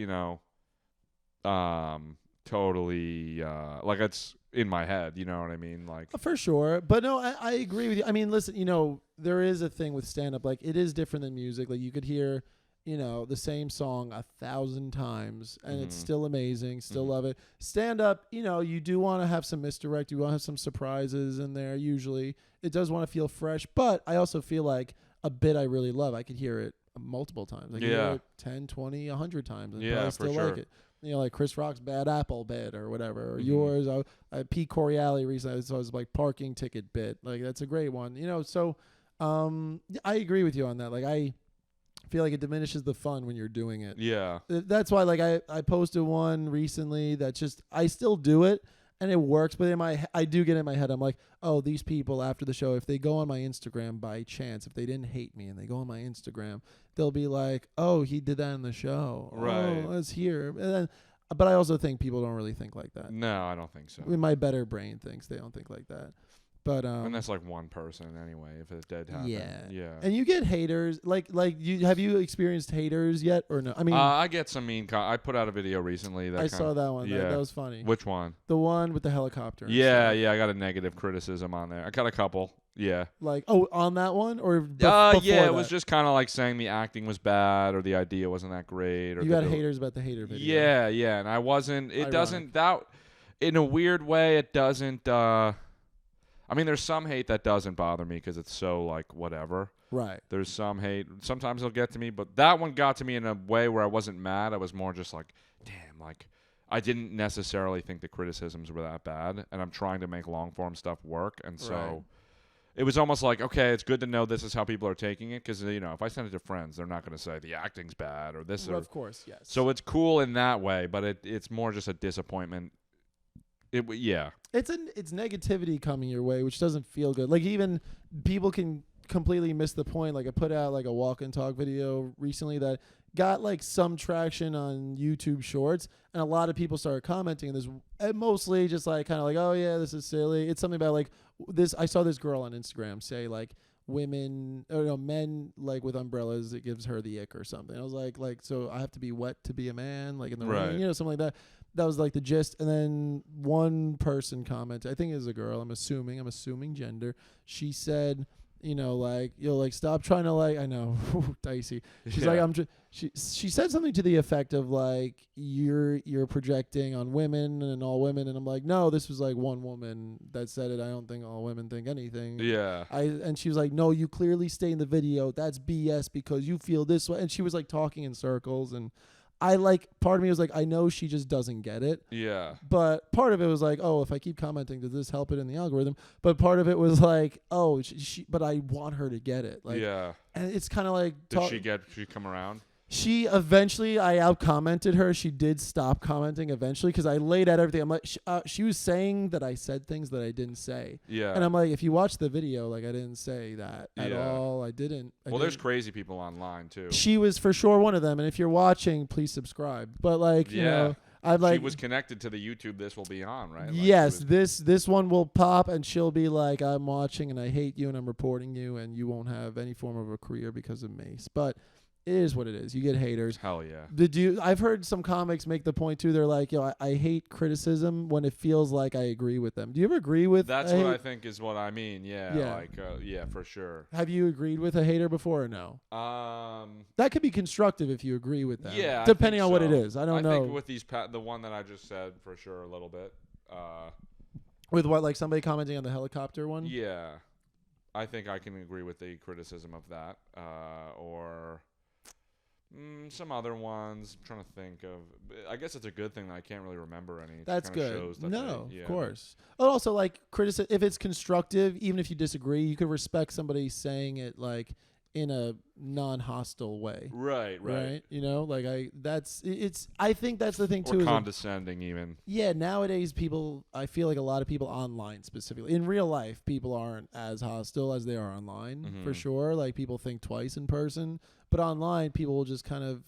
totally like it's in my head. You know what I mean? Like for sure. But no, I agree with you. I mean, listen, there is a thing with stand up. Like it is different than music. Like you could hear, the same song 1,000 times and it's still amazing. Still love it. Stand up, you do want to have some misdirect. You want to have some surprises in there. Usually it does want to feel fresh. But I also feel like a bit I really love, I could hear it multiple times. I could hear it 10, 20, 100 times. And I still like it. Like Chris Rock's Bad Apple bit or whatever, or yours. Pete Correale recently, so I was like parking ticket bit. Like that's a great one. So I agree with you on that. Like I feel like it diminishes the fun when you're doing it. Yeah. That's why like I posted one recently that's just I still do it and it works, but I do get in my head. I'm like, oh, these people after the show, if they go on my Instagram by chance, if they didn't hate me and they go on my Instagram, they'll be like, oh, he did that in the show. Right. Oh, let's hear. And then, but I also think people don't really think like that. No, I don't think so. My better brain thinks they don't think like that. But and that's like one person anyway. If it did happen, yeah. And you get haters. Like have you experienced haters yet or no? I mean, I get some mean. I put out a video recently that I saw that one. Yeah, that was funny. Which one? The one with the helicopter. Yeah. I got a negative criticism on there. I got a couple. Yeah. Like on that one or yeah. It It was just kind of like saying the acting was bad or the idea wasn't that great. Or you got haters about the hater video. Yeah, and I wasn't. It Ironic. Doesn't that in a weird way. It doesn't. I mean, there's some hate that doesn't bother me because it's so, like, whatever. Right. There's some hate. Sometimes it'll get to me, but that one got to me in a way where I wasn't mad. I was more just like, damn, like, I didn't necessarily think the criticisms were that bad, and I'm trying to make long-form stuff work, and so it was almost like, okay, it's good to know this is how people are taking it because, if I send it to friends, they're not going to say the acting's bad or this. Well, of course, yes. So it's cool in that way, but it's more just a disappointment. It's negativity coming your way, which doesn't feel good. Like even people can completely miss the point. Like I put out like a walk and talk video recently that got like some traction on YouTube Shorts, and a lot of people started commenting. And mostly just like kind of like, oh yeah, this is silly. It's something about like this. I saw this girl on Instagram say like men like with umbrellas, it gives her the ick or something. I was like so I have to be wet to be a man, like in the rain, something like that. That was like the gist. And then one person commented, I think it was a girl, I'm assuming gender. She said, stop trying to like, I know, dicey. She's like, she said something to the effect of like, you're projecting on women and all women. And I'm like, no, this was like one woman that said it. I don't think all women think anything. Yeah. And she was like, no, you clearly stay in the video. That's BS because you feel this way. And she was like talking in circles, and part of me was like, I know she just doesn't get it. Yeah. But part of it was like, oh, if I keep commenting, does this help it in the algorithm? But part of it was like, oh, but I want her to get it. Like, yeah. And it's kind of like. Did she come around? She eventually, I out-commented her. She did stop commenting eventually because I laid out everything. I'm like, she was saying that I said things that I didn't say. Yeah. And I'm like, if you watch the video, like I didn't say that at all. I didn't. There's crazy people online too. She was for sure one of them. And if you're watching, please subscribe. But like, I'd like. She was connected to the YouTube this will be on, right? Like yes, this one will pop, and she'll be like, I'm watching and I hate you and I'm reporting you and you won't have any form of a career because of me. But it is what it is. You get haters. Hell yeah. I've heard some comics make the point too. They're like, I hate criticism when it feels like I agree with them. Do you ever agree with? That's what I think is what I mean. Yeah. Yeah. Like, yeah, for sure. Have you agreed with a hater before or no? That could be constructive if you agree with them. Yeah. Depending on what it is. I don't know. I think with the one that I just said for sure a little bit. With what, like somebody commenting on the helicopter one? Yeah. I think I can agree with the criticism of that. Or Some other ones. I'm trying to think of. I guess it's a good thing that I can't really remember any. It That's good. shows that Of course. But also, like, if it's constructive, even if you disagree, you could respect somebody saying it, like, in a non-hostile way. Right. You know, like, I think that's the thing, too. Or condescending, even. Yeah, nowadays, I feel like a lot of people online specifically. In real life, people aren't as hostile as they are online, for sure. Like, people think twice in person. But online, people will just kind of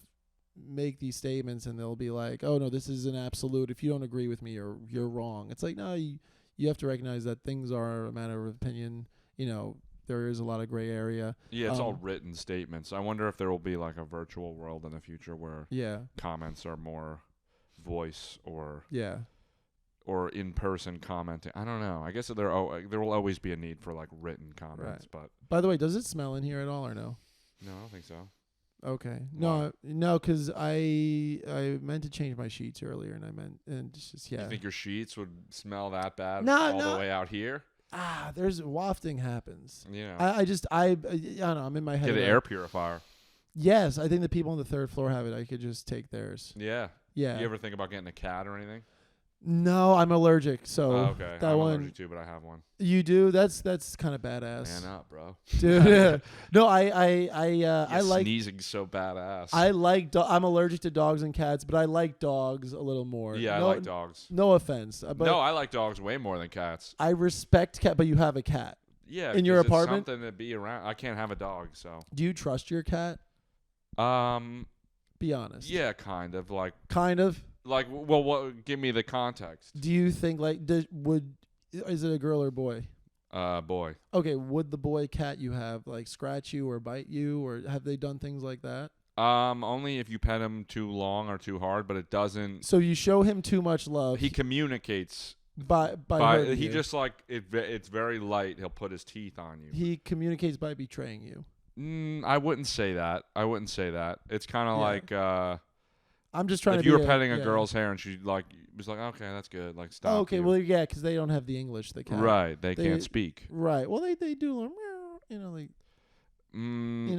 make these statements, and they'll be like, oh, no, this is an absolute. If you don't agree with me, you're wrong. It's like, no, you have to recognize that things are a matter of opinion. You know, there is a lot of gray area. Yeah, it's all written statements. I wonder if there will be like a virtual world in the future where comments are more voice or in-person commenting. I don't know. I guess there will always be a need for like written comments. Right. But by the way, does it smell in here at all or no? No, I don't think so. Okay. No, because I meant to change my sheets earlier, and it's just You think your sheets would smell that bad the way out here? There's wafting happens. Yeah. I don't know. I'm in my head. Get an air purifier. Yes, I think the people on the third floor have it. I could just take theirs. Yeah. Yeah. You ever think about getting a cat or anything? No, I'm allergic, so okay. I'm allergic too, but I have one. You do? That's kind of badass. Man up, bro. Dude. No, I like sneezing so badass. I'm allergic to dogs and cats, but I like dogs a little more. Yeah, I like dogs. No offense, but no, I like dogs way more than cats. I respect cat, but you have a cat. Yeah, in your apartment. It's something to be around. I can't have a dog, so. Do you trust your cat? Be honest. Yeah, kind of. Kind of. Like, well, give me the context. Do you think is it a girl or boy? Boy. Okay, would the boy cat you have like scratch you or bite you, or have they done things like that? Only if you pet him too long or too hard, but it doesn't. So you show him too much love. He communicates by he just like it's very light. He'll put his teeth on you. He communicates by betraying you. I wouldn't say that. It's kind of like. I'm just trying if to. If you were petting a girl's hair and she was like, okay, that's good. Like, stop. Okay, well, yeah, because they don't have the English. They can't. Right, they can't speak. Right. Well, they do. You know, like.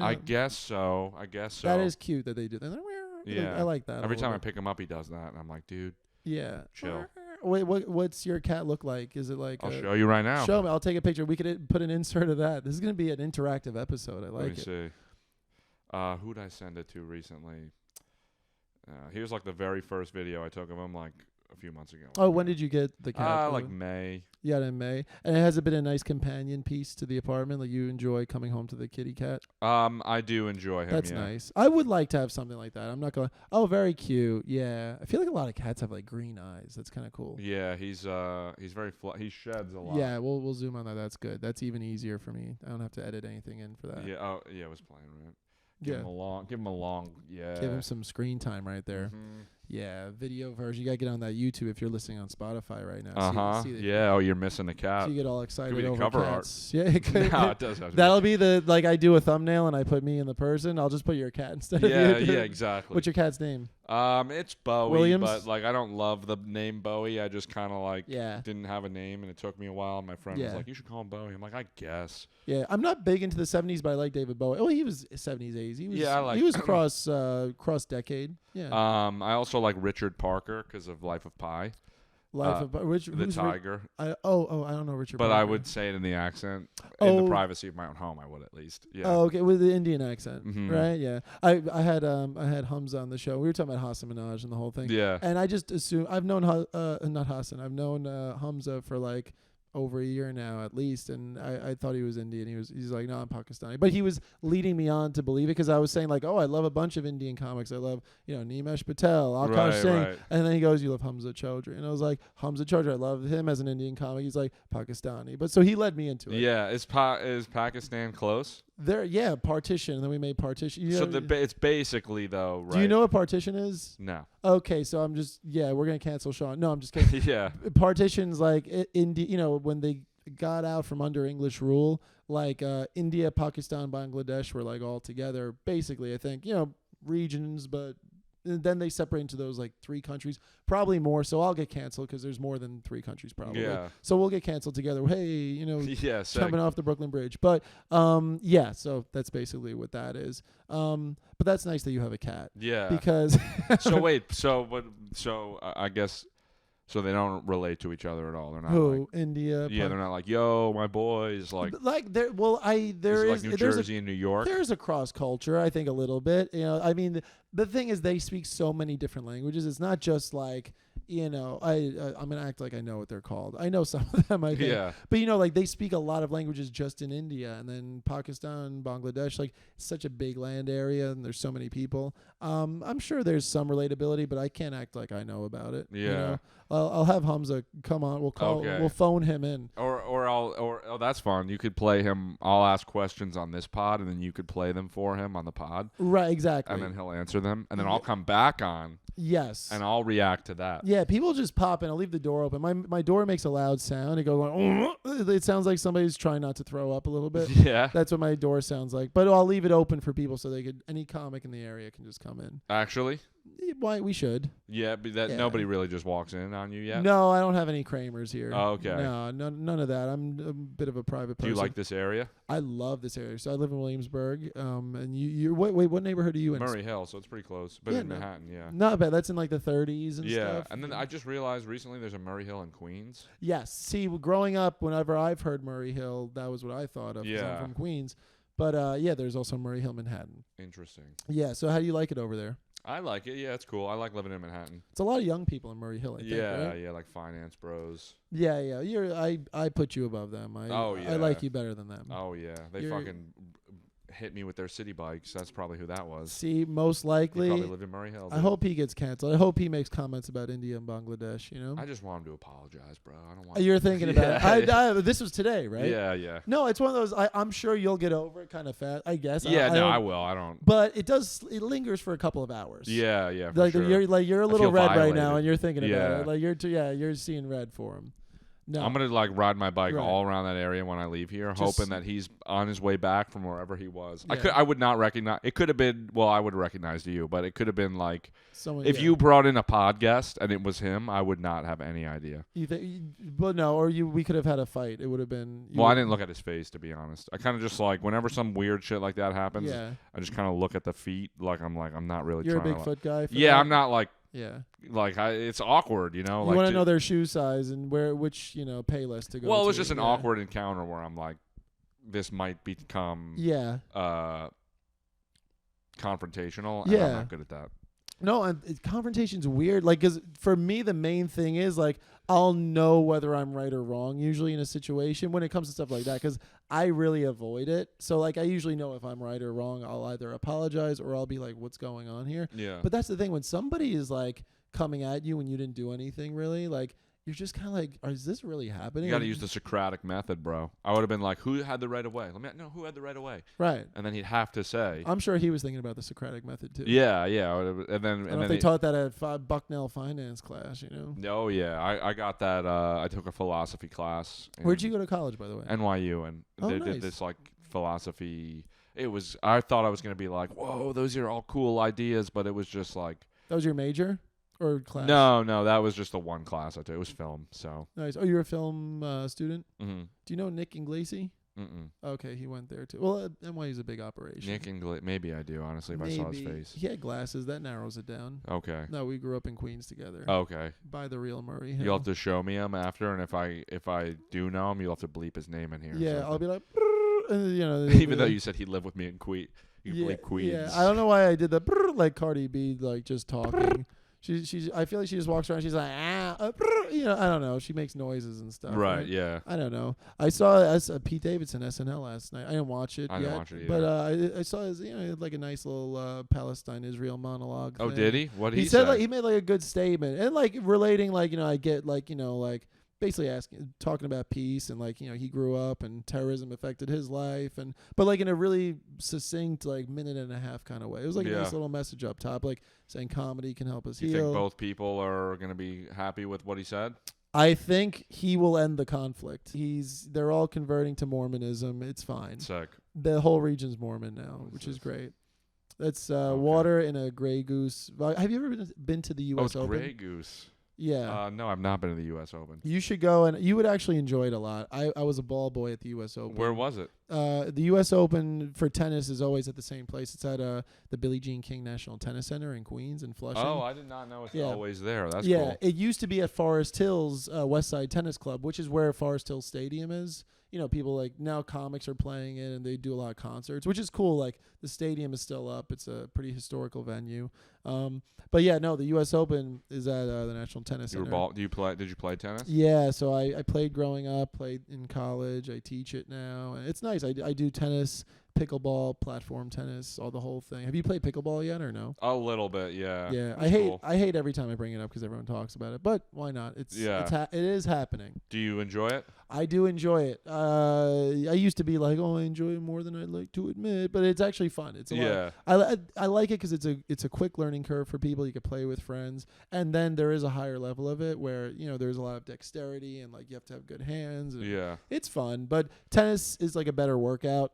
I guess so. That is cute that they do that. Yeah, I like that. Every time I pick him up, he does that, and I'm like, dude. Yeah. Chill. Wait, what's your cat look like? Is it like? I'll show you right now. Show me. I'll take a picture. We could put an insert of that. This is gonna be an interactive episode. I like it. Let me see. Who'd I send it to recently? Here's like the very first video I took of him like a few months ago. Oh, when did you get the cat? Like May. Yeah, in May. And it has been a nice companion piece to the apartment. Like you enjoy coming home to the kitty cat? I do enjoy him. That's nice. I would like to have something like that. I'm not going, oh, very cute. Yeah. I feel like a lot of cats have like green eyes. That's kind of cool. Yeah, he's very he sheds a lot. Yeah, we'll zoom on that. That's good. That's even easier for me. I don't have to edit anything in for that. Yeah, I was playing right. Give him a long, yeah. Give him some screen time right there. Mm-hmm. Yeah, video version. You gotta get on that YouTube if you're listening on Spotify right now. Yeah. You're missing a cat. So you get all excited over cover cats. Art. Yeah, it could. No, it does. That'll be I do a thumbnail and I put me in the person. I'll just put your cat instead of you. Yeah, exactly. What's your cat's name? It's Bowie, Williams? but like I don't love the name Bowie. I just kind of didn't have a name, and it took me a while. My friend was like, "You should call him Bowie." I'm like, "I guess." Yeah, I'm not big into the '70s, but I like David Bowie. Oh, he was '70s, '80s. He was cross decade. Yeah. I also like Richard Parker because of Life of Pi. The tiger. I don't know Richard. But Parker. I would say it in the accent, in the privacy of my own home. I would at least. Yeah. Oh, okay, with the Indian accent, right? Yeah. I had Hamza on the show. We were talking about Hassan Minaj and the whole thing. Yeah. And I just assume I've known not Hassan. I've known Hamza for like over a year now at least, and I thought he was Indian. He's like, no, I'm Pakistani, but he was leading me on to believe it because I was saying like, oh, I love a bunch of Indian comics. I love Nimesh Patel, Akash Singh, and then he goes, you love Hamza Chaudhry, and I was like, Hamza Chaudhry, I love him as an Indian comic. He's like Pakistani, but so he led me into it. Yeah, is Pakistan close? Partition, and then we made partition. It's basically though, right? Do you know what partition is? No. Okay, so I'm just we're gonna cancel Sean. No, I'm just kidding. Yeah. Partition's like India. When they got out from under English rule, like India, Pakistan, Bangladesh were like all together. Basically, I think regions, but then they separate into those like 3 countries, probably more. So I'll get canceled because there's more than 3 countries probably. Yeah. So we'll get canceled together. Hey, you know, yeah, jumping off the Brooklyn Bridge. But yeah, so that's basically what that is. But that's nice that you have a cat. Yeah. Because so wait, so I guess. So they don't relate to each other at all. They're not who India. Yeah, they're not like, yo, my boys, like there. Well, there is like New Jersey and New York. There's a cross culture, I think, a little bit. You know, I mean, the thing is, they speak so many different languages. It's not just like, you know, I'm gonna act like I know what they're called. I know some of them, I think. Yeah. But you know, like they speak a lot of languages just in India, and then Pakistan, Bangladesh. Like it's such a big land area, and there's so many people. I'm sure there's some relatability, but I can't act like I know about it. Yeah. You know? I'll have Hamza come on. We'll call. Okay. We'll phone him in. Or that's fun. You could play him. I'll ask questions on this pod, and then you could play them for him on the pod. Right. Exactly. And then he'll answer them, and then I'll come back on. Yes. And I'll react to that. Yeah. People just pop in. I'll leave the door open. My door makes a loud sound. It goes like, it sounds like somebody's trying not to throw up a little bit. Yeah. That's what my door sounds like. But I'll leave it open for people so they could. Any comic in the area can just come in. Actually. Why we should? Yeah, but nobody really just walks in on you yet. No, I don't have any Kramers here. Oh, okay. No, none of that. I'm a bit of a private person. Do you like this area? I love this area. So I live in Williamsburg. And you wait, what neighborhood are you in? Murray Hill, so it's pretty close. But in Manhattan, yeah. Not bad. That's in like the 30s and stuff. Yeah, and then I just realized recently there's a Murray Hill in Queens. Yes. See, growing up, whenever I've heard Murray Hill, that was what I thought of. 'Cause I'm from Queens. But yeah, there's also Murray Hill, Manhattan. Interesting. Yeah. So how do you like it over there? I like it. Yeah, it's cool. I like living in Manhattan. It's a lot of young people in Murray Hill, I think, right? Yeah, like finance bros. Yeah. I put you above them. I like you better than them. Oh, yeah. They fucking hit me with their city bikes. That's probably who that was. See, most likely. He probably lived in Murray Hill. I hope he gets canceled. I hope he makes comments about India and Bangladesh, you know? I just want him to apologize, bro. I don't want You're thinking about it. This was today, right? Yeah. No, it's one of those, I'm sure you'll get over it kind of fast, I guess. Yeah, I will. I don't. But it lingers for a couple of hours. Yeah, for sure. You're a little red violated right now, and you're thinking about it. Like you're seeing red for him. No. I'm gonna ride my bike all around that area when I leave here, hoping that he's on his way back from wherever he was. Yeah. I would not recognize. It could have been. Well, I would have recognized you, but it could have been like someone. If you brought in a pod guest and it was him, I would not have any idea. But no, or we could have had a fight. It would have been. Well, I didn't look at his face, to be honest. I kind of just whenever some weird shit like that happens, I just kind of look at the feet. I'm not really. You're trying a Bigfoot guy. Yeah, I'm not like. Yeah. It's awkward, you know. You want to know their shoe size and which pay list to go. Well, it was just an awkward encounter where I'm like, this might become confrontational. And I'm not good at that. No, and confrontation's weird. Like, 'cause for me, the main thing is I'll know whether I'm right or wrong usually in a situation when it comes to stuff like that, because I really avoid it. So I usually know if I'm right or wrong. I'll either apologize or I'll be like, what's going on here? Yeah. But that's the thing, when somebody is coming at you when you didn't do anything really, you're just kind of like, is this really happening? You got to use the Socratic method, bro. I would have been like, who had the right of way? Who had the right of way? Right. And then he'd have to say. I'm sure he was thinking about the Socratic method too. Yeah. And then they taught that at Bucknell finance class, Oh yeah, I got that. I took a philosophy class. Where'd you go to college, by the way? NYU, and they did this philosophy. I thought I was gonna be like, whoa, those are all cool ideas, but it was just like. That was your major? Or class? No, that was just the one class I took. It was film, so. Nice. Oh, you're a film student? Mm-hmm. Do you know Nick Inglesi? Mm-mm. Okay, he went there too. Well, NYU's a big operation. Nick Inglesi, maybe I do, honestly, if I saw his face. He had glasses. That narrows it down. Okay. No, we grew up in Queens together. Okay. By the real Murray Hill. You'll have to show me him after, and if I do know him, you'll have to bleep his name in here. Yeah, I'll be like, even though you said he lived with me in Queens. You bleep Queens. Yeah, I don't know why I did the like Cardi B, just talking. She's. I feel like she just walks around. She's like, I don't know. She makes noises and stuff. Right. Yeah. I don't know. I saw Pete Davidson SNL last night. I didn't watch it. I didn't watch it either. But I saw his. He had a nice little Palestine-Israel monologue. Oh, thing. did he? What did he said? He made a good statement and relating I get basically talking about peace and he grew up and terrorism affected his life but in a really succinct minute and a half kind of way. It was a nice little message up top, saying comedy can help us heal. You think both people are going to be happy with what he said? I think he will end the conflict. They're all converting to Mormonism. It's fine. Sick. The whole region's Mormon now, which is great. That's water in a Grey Goose. Have you ever been to the U.S. Open? Grey Goose. Yeah. No, I've not been to the U.S. Open. You should go, and you would actually enjoy it a lot. I was a ball boy at the U.S. Open. Where was it? The U.S. Open for tennis is always at the same place. It's at the Billie Jean King National Tennis Center in Queens and Flushing. Oh, I did not know it's always there. That's cool. Yeah, it used to be at Forest Hills West Side Tennis Club, which is where Forest Hills Stadium is. You know, people like now comics are playing it and they do a lot of concerts, which is cool. Like the stadium is still up. It's a pretty historical venue. But yeah, no, the U.S. Open is at the National Tennis Center. Did you play tennis? Yeah, so I played growing up, played in college. I teach it now. And it's nice. I do tennis, pickleball, platform tennis, all the whole thing. Have you played pickleball yet or no? A little bit, yeah. Yeah, It's I hate every time I bring it up because everyone talks about it. But why not? It is happening. Do you enjoy it? I do enjoy it. I used to be like, oh, I enjoy it more than I'd like to admit, but it's actually fun. It's a lot. I like it because it's a quick learning curve for people. You can play with friends, and then there is a higher level of it where there's a lot of dexterity and like you have to have good hands. And it's fun, but tennis is like a better workout.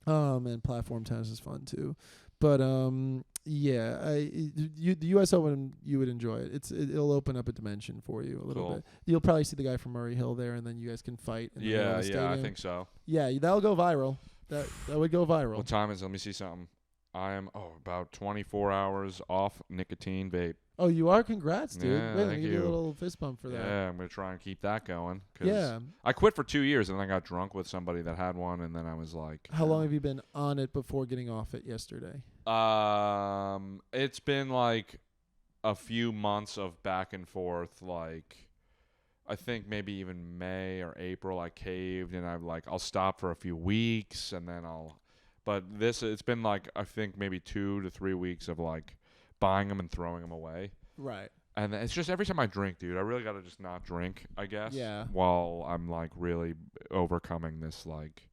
And platform tennis is fun too. But the U.S. Open, you would enjoy it. It'll open up a dimension for you a little bit. You'll probably see the guy from Murray Hill there, and then you guys can fight. Yeah, I think so. Yeah, that'll go viral. That would go viral. What time is it? Let me see something. I am about 24 hours off nicotine vape. Oh, you are? Congrats, dude. Yeah, Wait, thank give you you a little fist bump for that. Yeah, I'm going to try and keep that going. Yeah. I quit for 2 years, and then I got drunk with somebody that had one, and then I was like... How long have you been on it before getting off it yesterday? It's been like a few months of back and forth, like... I think maybe even May or April I caved, and I'm like, I'll stop for a few weeks, and then But it's been like, I think maybe 2 to 3 weeks of like buying them and throwing them away. Right. And it's just every time I drink, dude, I really got to just not drink, I guess. Yeah. While I'm like really overcoming this like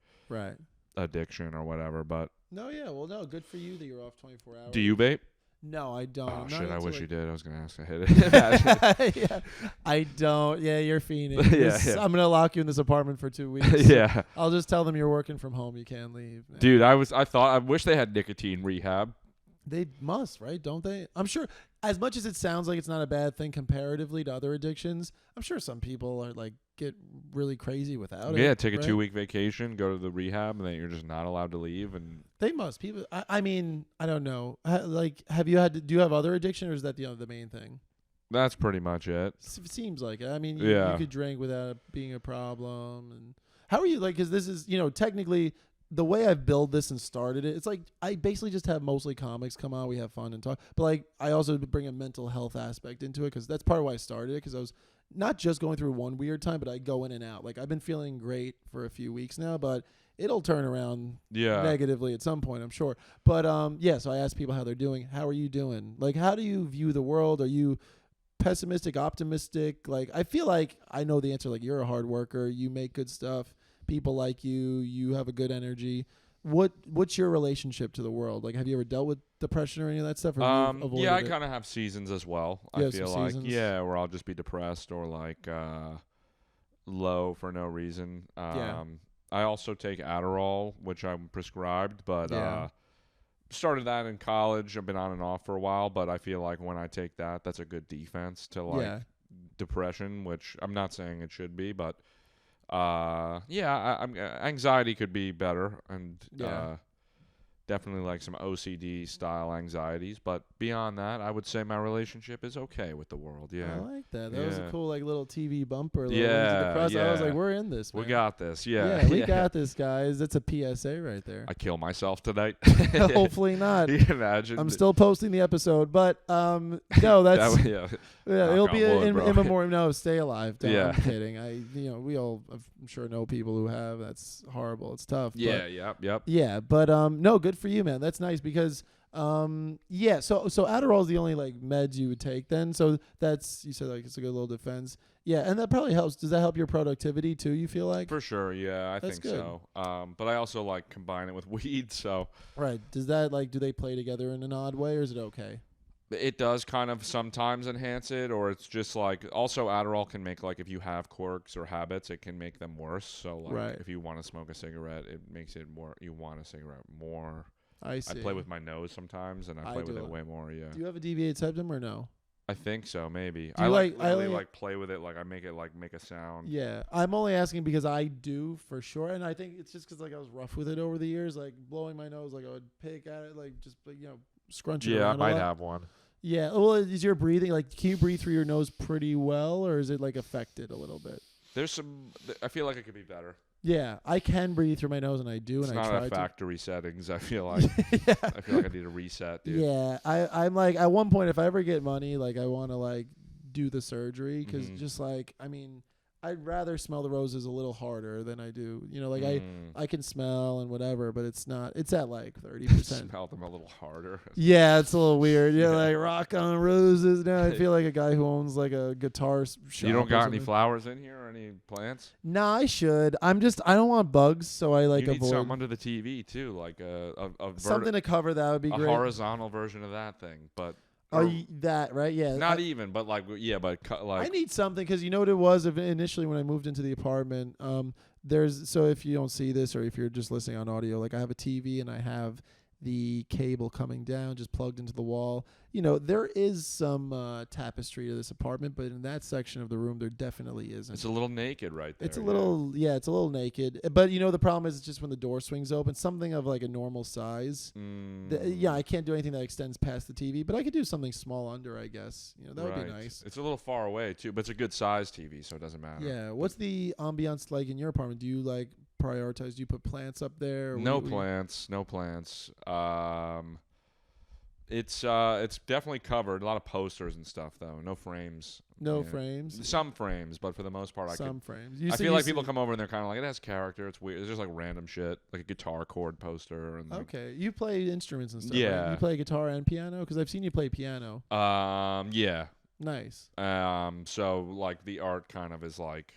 addiction or whatever. But no, good for you that you're off 24 hours. Do you vape? No, I don't. Oh, shit, I wish you did. I was going to ask. I hit it. Yeah, I don't. Yeah, you're fiending. I'm going to lock you in this apartment for 2 weeks. Yeah. I'll just tell them you're working from home. You can't leave. Man. Dude, I wish they had nicotine rehab. They must, right? Don't they? I'm sure, as much as it sounds like it's not a bad thing comparatively to other addictions, I'm sure some people are like get really crazy without it. Yeah, take a 2-week vacation, go to the rehab, and then you're just not allowed to leave. And they must. People. I mean, I don't know. Like, do you have other addiction, or is that the main thing? That's pretty much it. It seems like it. I mean, you could drink without it being a problem. And how are you like? Because this is technically. The way I've built this and started it, it's like I basically just have mostly comics come out. We have fun and talk. But like I also bring a mental health aspect into it because that's part of why I started it, because I was not just going through one weird time, but I go in and out. Like I've been feeling great for a few weeks now, but it'll turn around negatively at some point, I'm sure. But so I asked people how they're doing. How are you doing? Like, how do you view the world? Are you pessimistic, optimistic? Like, I feel like I know the answer. Like, you're a hard worker. You make good stuff. People like you. You have a good energy. What's your relationship to the world? Like, have you ever dealt with depression or any of that stuff? Yeah, I kind of have seasons as well. I feel like seasons? where I'll just be depressed or like low for no reason. I also take Adderall, which I'm prescribed, but started that in college. I've been on and off for a while, but I feel like when I take that, that's a good defense to like depression, which I'm not saying it should be, but anxiety could be better, and definitely like some OCD style anxieties, but beyond that, I would say my relationship is okay with the world. Yeah, I like that. That was a cool like little TV bumper. I was like, we're in this, man. We got this. We got this, guys. That's a PSA right there. I kill myself tonight. Hopefully not. You can imagine. I'm still posting the episode, but no, that's it'll be in memoriam. No, stay alive. I'm kidding. We all, I'm sure, know people who have. That's horrible. It's tough. Yeah, but no, good for you, man. That's nice because so Adderall is the only like meds you would take then. So that's, you said like it's a good little defense. Yeah, and that probably helps. Does that help your productivity too, you feel like? For sure, yeah, I think so. But I also like combine it with weed, so. Right. Does that do they play together in an odd way, or is it okay? It does kind of sometimes enhance it, or it's just like, also Adderall can make, like, if you have quirks or habits, it can make them worse. So like if you want to smoke a cigarette, it makes it more, you want a cigarette more. I see. I play with my nose sometimes, and I play with it way more. Yeah. Do you have a deviated septum or no? I think so, maybe. I like play with it, like I make it like make a sound. Yeah, I'm only asking because I do for sure, and I think it's just because like I was rough with it over the years, like blowing my nose, like I would pick at it, like just scrunch it. Yeah, around I might have one. Yeah. Well, is your breathing like? Can you breathe through your nose pretty well, or is it like affected a little bit? There's some. I feel like it could be better. Yeah, I can breathe through my nose, and I do. It's and not I try at factory settings. I feel like. Yeah. I feel like I need a reset, dude. Yeah, I'm like at one point, if I ever get money, like I want to like do the surgery because just like I'd rather smell the roses a little harder than I do. Like I can smell and whatever, but it's at like 30%. Smell them a little harder. Yeah, it's a little weird. Like rock on roses. Now I feel like a guy who owns like a guitar shop. You don't got any flowers in here or any plants? Nah, I should. I don't want bugs, so I like you need avoid something under the TV too, like something to cover that would be great. A horizontal version of that thing, but. That right? Yeah. Not even, but like I need something because you know what it was initially when I moved into the apartment. So if you don't see this or if you're just listening on audio, like I have a TV and I have the cable coming down just plugged into the wall. There is some tapestry to this apartment, but in that section of the room there definitely isn't. It's a little naked right there. It's a little it's a little naked. But the problem is it's just when the door swings open, something of like a normal size. I can't do anything that extends past the TV, but I could do something small under, I guess. That would be nice. It's a little far away too, but it's a good size TV, so it doesn't matter. Yeah. What's the ambiance like in your apartment? Do you like prioritize? Do you put plants up there? No plants. It's definitely covered. A lot of posters and stuff though. No frames. No frames. Some frames, but for the most part, frames. I feel like people come over and they're kind of like, it has character. It's weird. It's just like random shit, like a guitar chord poster. And okay, you play instruments and stuff. Yeah, right? You play guitar and piano because I've seen you play piano. Yeah. Nice. So like the art kind of is like,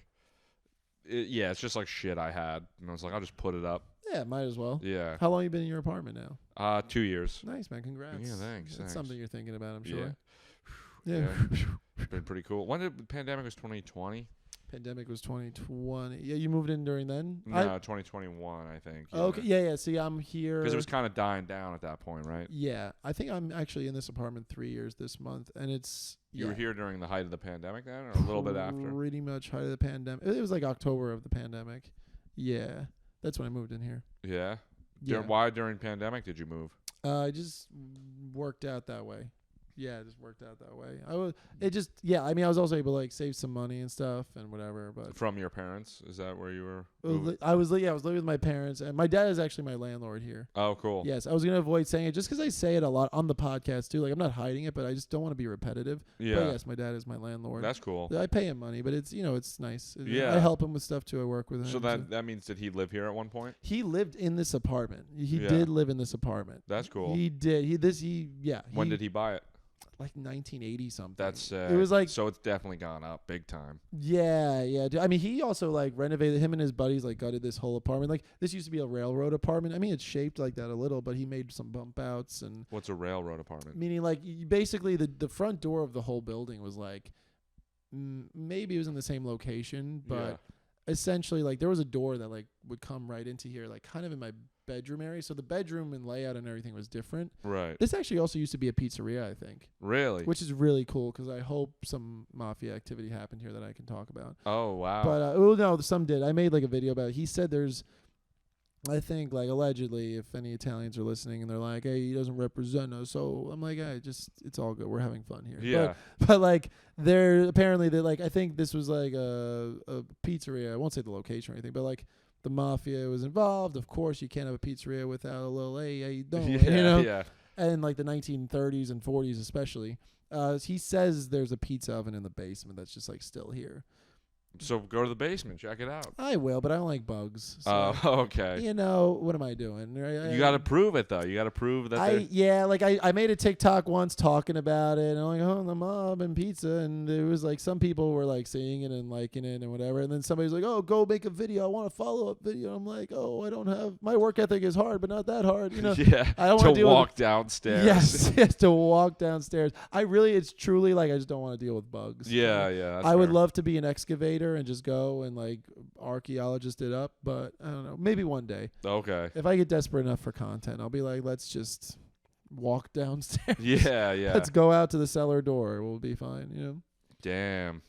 it's just like shit I had, and I was like, I'll just put it up. Yeah, might as well. Yeah. How long you been in your apartment now? 2 years. Nice, man. Congrats. Yeah, thanks. That's something you're thinking about, I'm sure. Yeah. It's been pretty cool. When did the pandemic was 2020? Pandemic was 2020. Yeah, you moved in during then? No, 2021, I think. Yeah. Okay, yeah. See, I'm here. Because it was kind of dying down at that point, right? Yeah. I think I'm actually in this apartment 3 years this month, and it's... You were here during the height of the pandemic then, or a little bit after? Pretty much height of the pandemic. It was like October of the pandemic. Yeah. That's when I moved in here. Yeah? Yeah. Why during pandemic did you move? It just worked out that way. Yeah, it just worked out that way. I was also able to like save some money and stuff and whatever. But from your parents, is that where you were? I was living with my parents, and my dad is actually my landlord here. Oh, cool. Yes, I was gonna avoid saying it just because I say it a lot on the podcast too. Like I'm not hiding it, but I just don't want to be repetitive. Yeah. But yes, my dad is my landlord. That's cool. I pay him money, but it's it's nice. Yeah. I help him with stuff too. I work with him. So that means did he live here at one point? He lived in this apartment. He did live in this apartment. That's cool. He did. When did he buy it? Like 1980 something. That's it was like, so it's definitely gone up big time. Yeah. I mean, he also like renovated. Him and his buddies like gutted this whole apartment. Like this used to be a railroad apartment. I mean, it's shaped like that a little, but he made some bump outs and. What's a railroad apartment? Meaning like basically the front door of the whole building was like maybe it was in the same location, but essentially like there was a door that like would come right into here, like kind of in my bedroom area. So the bedroom and layout and everything was different. Right. This actually also used to be a pizzeria, I think. Really? Which is really cool because I hope some mafia activity happened here that I can talk about. Oh, wow. But, no, some did. I made like a video about it. He said there's, I think like allegedly, if any Italians are listening and they're like, hey, he doesn't represent us. So I'm like, hey, it's all good. We're having fun here. Yeah. But like they're like, I think this was like a pizzeria. I won't say the location or anything, but like, the mafia was involved. Of course, you can't have a pizzeria without a little, hey, how you doing? Yeah. And like the 1930s and 40s especially. He says there's a pizza oven in the basement that's just like still here. So go to the basement, check it out. I will, but I don't like bugs. So, okay. What am I doing? You got to prove it though. You got to prove that. I made a TikTok once talking about it, and I'm like, oh, the mob and pizza, and there was like some people were like seeing it and liking it and whatever, and then somebody's like, oh, go make a video. I want a follow up video. I'm like, oh, I don't have my work ethic is hard, but not that hard, Yeah. I don't want to walk downstairs. Yes, to walk downstairs. It's truly like I just don't want to deal with bugs. Yeah. I would love to be an excavator. later and just go and like archaeologist it up. But I don't know. Maybe one day. Okay. If I get desperate enough for content, I'll be like, let's just walk downstairs. Yeah. Let's go out to the cellar door. We'll be fine. You know. Damn.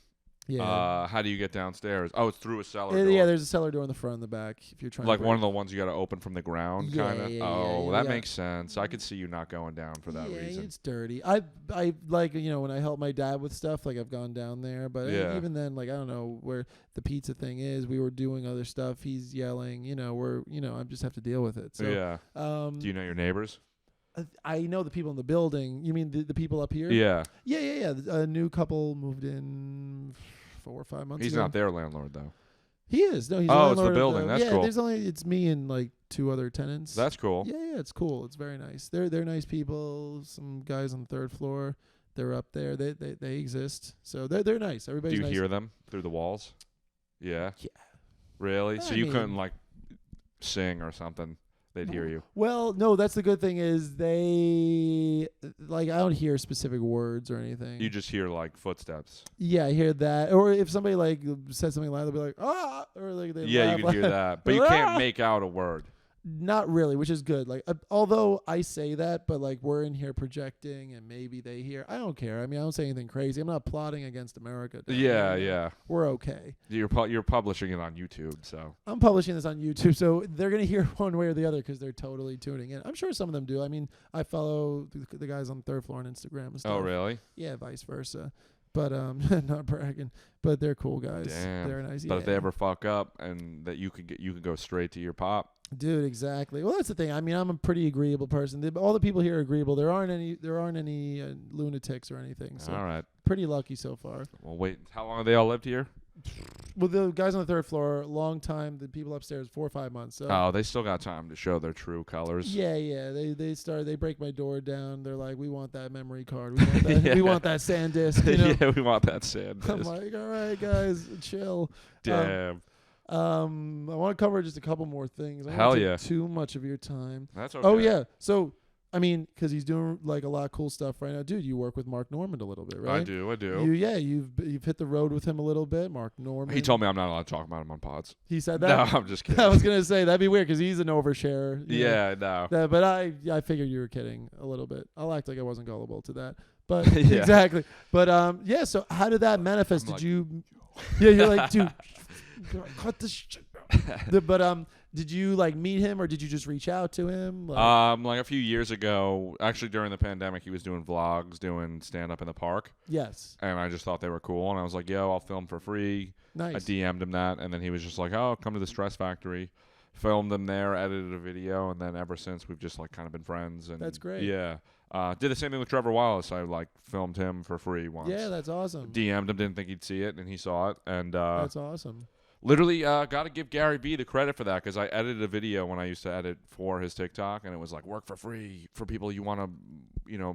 Yeah. How do you get downstairs? Oh, it's through a cellar door. Yeah, there's a cellar door in the front and the back. If you're trying like to one of the ones you got to open from the ground, kind of. Yeah, that makes sense. I could see you not going down for that reason. It's dirty. I like, you know, when I help my dad with stuff, like I've gone down there, but even then, like I don't know where the pizza thing is. We were doing other stuff. He's yelling. You know, I just have to deal with it. So yeah. Do you know your neighbors? I know the people in the building. You mean the people up here? Yeah. Yeah. A new couple moved in 4 or 5 months ago. He's not their landlord though. He is. No, he's it's the building. That's cool. It's me and like 2 other tenants. That's cool. Yeah, it's cool. It's very nice. They're nice people. Some guys on the 3rd floor. They're up there. They exist. So they're nice. Everybody's nice. Do you nice. hear them through the walls? Yeah. Yeah. Really? So you couldn't like sing or something? They'd hear you. Well, no, that's the good thing is they like I don't hear specific words or anything. You just hear like footsteps. Yeah, I hear that. Or if somebody like says something loud, they'll be like, ah, or like they laugh. You can hear that, but you can't make out a word. Not really, which is good. Like, although I say that, but like we're in here projecting, and maybe they hear. I don't care. I mean, I don't say anything crazy. I'm not plotting against America. Yeah. We're okay. You're publishing it on YouTube, so I'm publishing this on YouTube, so they're gonna hear one way or the other because they're totally tuning in. I'm sure some of them do. I mean, I follow the guys on the 3rd floor on Instagram and stuff. Oh, really? Yeah, vice versa. But not bragging, but they're cool guys. Damn. They're nice. But if they ever fuck up and that you can go straight to your pop. Dude, exactly. Well, that's the thing. I mean, I'm a pretty agreeable person. All the people here are agreeable. There aren't any lunatics or anything. So all right. Pretty lucky so far. Well, wait. How long have they all lived here? Well, the guys on the 3rd floor, long time. The people upstairs, 4 or 5 months. So. They still got time to show their true colors. Yeah. They break my door down. They're like, we want that memory card. We want that, we want that SanDisk. You know? Yeah, we want that SanDisk. I'm like, all right, guys, chill. Damn. I want to cover just a couple more things. I don't Hell take yeah. Too much of your time. That's okay. Oh yeah. So I mean, because he's doing like a lot of cool stuff right now, dude. You work with Mark Normand a little bit, right? I do. You've hit the road with him a little bit, Mark Normand. He told me I'm not allowed to talk about him on pods. He said that. No, I'm just kidding. I was gonna say that'd be weird because he's an oversharer. Yeah, know? no. But I figured you were kidding a little bit. I'll act like I wasn't gullible to that. But exactly. But yeah. So how did that manifest? Did you? Yeah, you're like, dude, cut this shit. But did you like meet him or did you just reach out to him? Like a few years ago, actually during the pandemic, he was doing vlogs, doing stand up in the park. Yes. And I just thought they were cool, and I was like, "Yo, I'll film for free." Nice. I DM'd him that, and then he was just like, "Oh, come to the Stress Factory." Filmed them there, edited a video, and then ever since we've just like kind of been friends. And that's great. Yeah. Did the same thing with Trevor Wallace. I like filmed him for free once. Yeah, that's awesome. DM'd him, didn't think he'd see it, and he saw it, and that's awesome. Literally, got to give Gary B the credit for that because I edited a video when I used to edit for his TikTok, and it was like work for free for people you want to,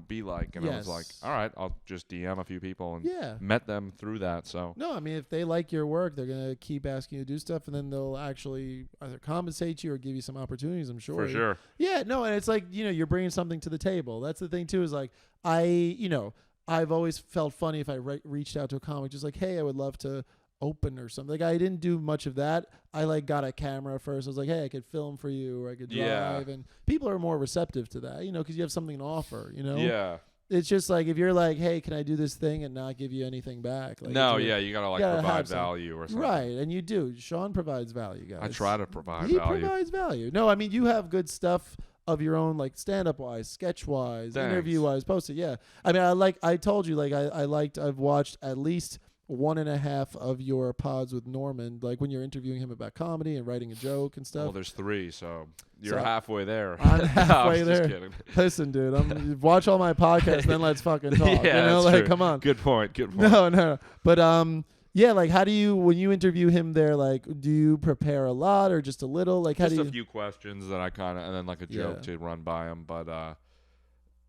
be like. And I was like, all right, I'll just DM a few people and met them through that. So no, I mean, if they like your work, they're gonna keep asking you to do stuff, and then they'll actually either compensate you or give you some opportunities. I'm sure. For sure. Yeah, no, and it's like you're bringing something to the table. That's the thing too. Is like I've always felt funny if I reached out to a comic, just like, hey, I would love to open or something. Like I didn't do much of that. I like got a camera first. I was like, hey, I could film for you or I could drive, and people are more receptive to that, because you have something to offer, Yeah. It's just like if you're like, hey, can I do this thing and not give you anything back? Like, no, you gotta provide value or something. Right, and you do. Sean provides value, guys. I try to provide value. He provides value. No, I mean you have good stuff of your own, like stand-up wise, sketch wise, interview wise, post it. Yeah, I mean I told you I've watched at least 1.5 of your pods with Norman, like when you're interviewing him about comedy and writing a joke and stuff. Well, there's 3, so you're halfway there. I'm halfway there. Just kidding. Listen, dude, watch all my podcasts, then let's fucking talk. Yeah, like true. Come on. Good point. No. But yeah, like how do you, when you interview him there, like do you prepare a lot or just a little? Like how just do you? A few questions that I kind of, and then like a joke to run by him, but